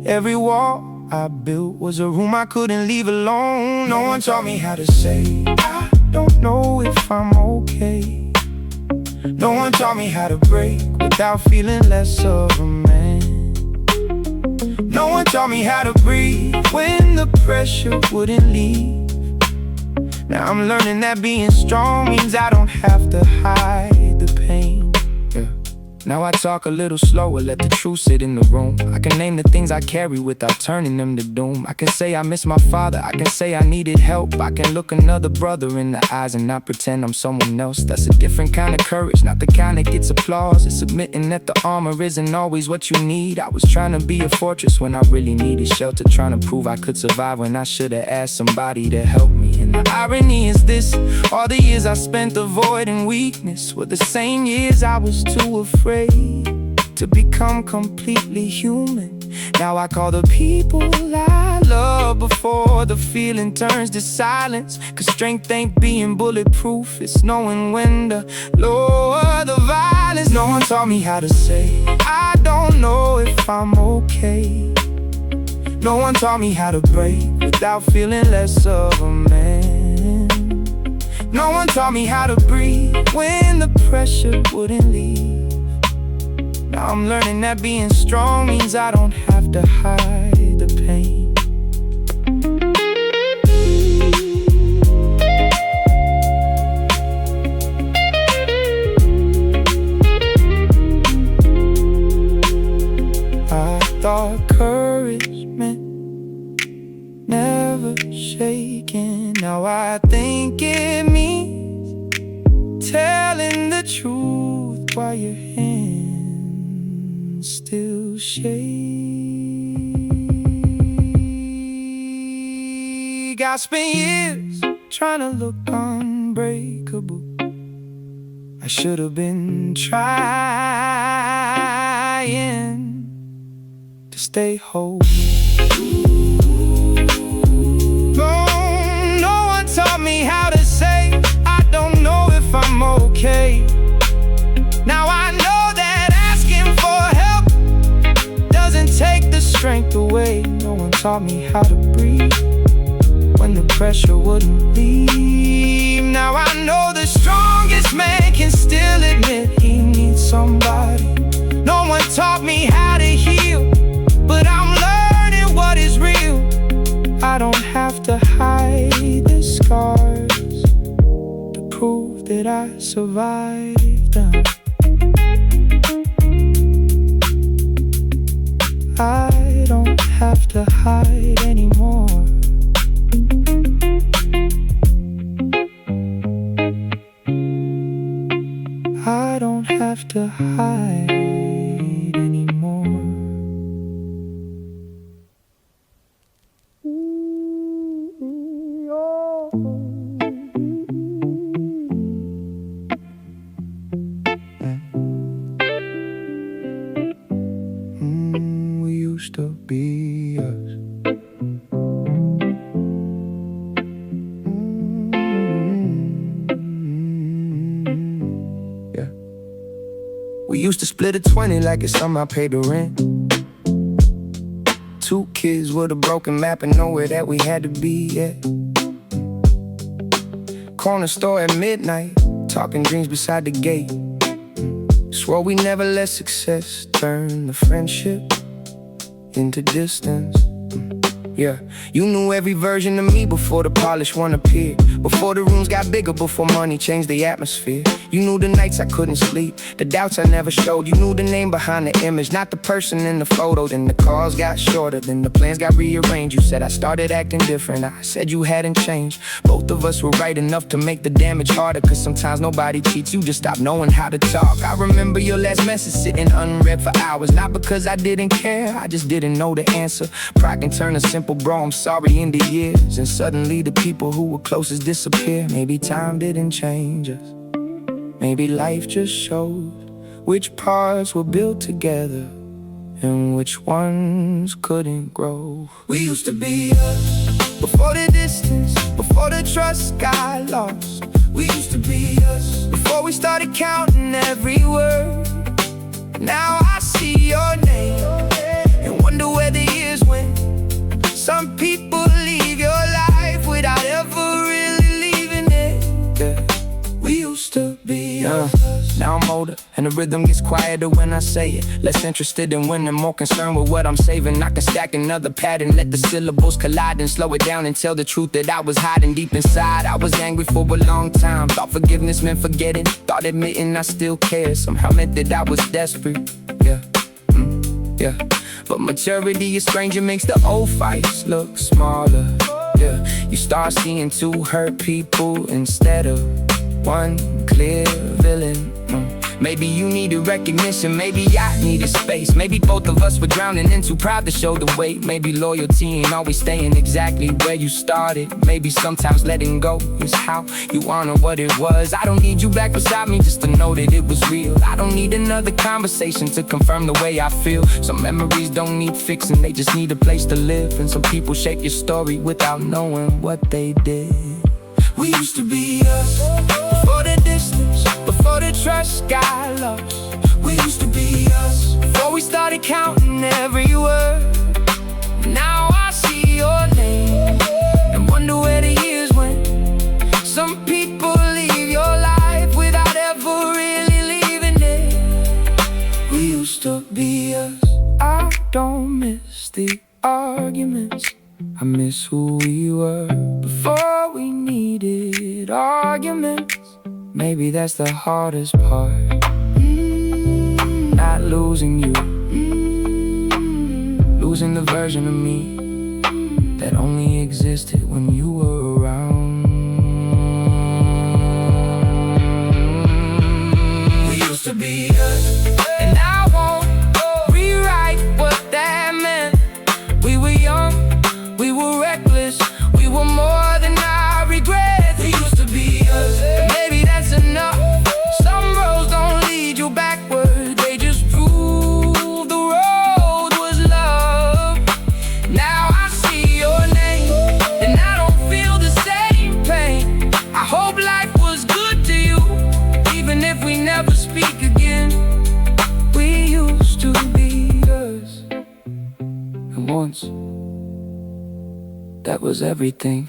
every wall I built was a room I couldn't leave alone. No one taught me how to say I don't know if I'm okay. No one taught me how to break without feeling less of a man. No one taught me how to breathe when the pressure wouldn't leave. Now I'm learning that being strong means I don't have to hide the pain. Yeah. Now I talk a little slower, let the truth sit in the room. I can name the things I carry without turning them to doom. I can say I miss my father, I can say I needed help. I can look another brother in the eyes and not pretend I'm someone else. That's a different kind of courage, not the kind that gets applause. It's admitting that the armor isn't always what you need. I was trying to be a fortress when I really needed shelter, trying to prove I could survive when I should have asked somebody to help me. And the irony is this, all the years I spent avoiding weakness were the same years I was too afraid to become completely human. Now I call the people I love before the feeling turns to silence. 'Cause strength ain't being bulletproof, it's knowing when to lower the violence. No one taught me how to say I don't know if I'm okay. No one taught me how to break without feeling less of a man. No one taught me how to breathe when the pressure wouldn't leave. Now I'm learning that being strong means I don't have to hide the pain. I thought courage meant never shaking. Now I think it means telling the truth while your hands still shake. I spent years trying to look unbreakable. I should have been trying to stay whole. No one taught me how to say I don't know if I'm okay. Now I know that asking for help doesn't take the strength away. No one taught me how to breathe when the pressure wouldn't leave. Now I know the strongest man can still admit he needs somebody. No one taught me how to heal, but I'm learning what is real. I don't have to hide the scars to prove that I survived them. I don't have to hide anymore. I don't have to hide anymore. We used to be us. Yeah. We used to split a 20 like it's something I paid the rent. 2 kids with a broken map and nowhere that we had to be at. Corner store at midnight, talking dreams beside the gate. Swore we never let success turn the friendship into distance. Yeah, you knew every version of me before the polished one appeared. Before the rooms got bigger, before money changed the atmosphere. You knew the nights I couldn't sleep, the doubts I never showed. You knew the name behind the image, not the person in the photo. Then the calls got shorter, then the plans got rearranged. You said I started acting different, I said you hadn't changed. Both of us were right enough to make the damage harder, cause sometimes nobody cheats, you just stop knowing how to talk. I remember your last message sitting unread for hours. Not because I didn't care, I just didn't know the answer. Pride can turn a simple bro, I'm sorry, into years. And suddenly the people who were closest disappear. Maybe time didn't change us, maybe life just showed which parts were built together and which ones couldn't grow. We used to be us, before the distance, before the trust got lost. We used to be us, before we started counting every word. Now I see your name and wonder where the years went. Some people leave your life without ever really leaving it. Yeah. We used to be us. Now I'm older and the rhythm gets quieter when I say it. Less interested in winning, more concerned with what I'm saving. I can stack another pattern, let the syllables collide and slow it down and tell the truth that I was hiding deep inside. I was angry for a long time, thought forgiveness meant forgetting. Thought admitting I still cared somehow meant that I was desperate. Yeah, yeah. But maturity is strange, it makes the old fights look smaller. Yeah, you start seeing 2 hurt people instead of one clear villain. Maybe you needed recognition, maybe I needed space. Maybe both of us were drowning in too proud to show the weight. Maybe loyalty ain't always staying exactly where you started. Maybe sometimes letting go is how you honor what it was. I don't need you back beside me just to know that it was real. I don't need another conversation to confirm the way I feel. Some memories don't need fixing, they just need a place to live. And some people shape your story without knowing what they did. We used to be us, before the distance, before the trust got lost. We used to be us, before we started counting every word. Now I see your name and wonder where the years went. Some people leave your life without ever really leaving it. We used to the arguments. I miss who we were before we needed arguments. Maybe that's the hardest part. Not losing you, losing the version of me that only existed when you were around. We used to be us, and I won't rewrite what that meant. We were young, we were reckless, we were more than I regret. We used to be us, and maybe that's enough. Some roads don't lead you backward, they just prove the road was love. Now I see your name, and I don't feel the same pain. I hope life was good to you, even if we never speak again. We used to be us, and once that was everything.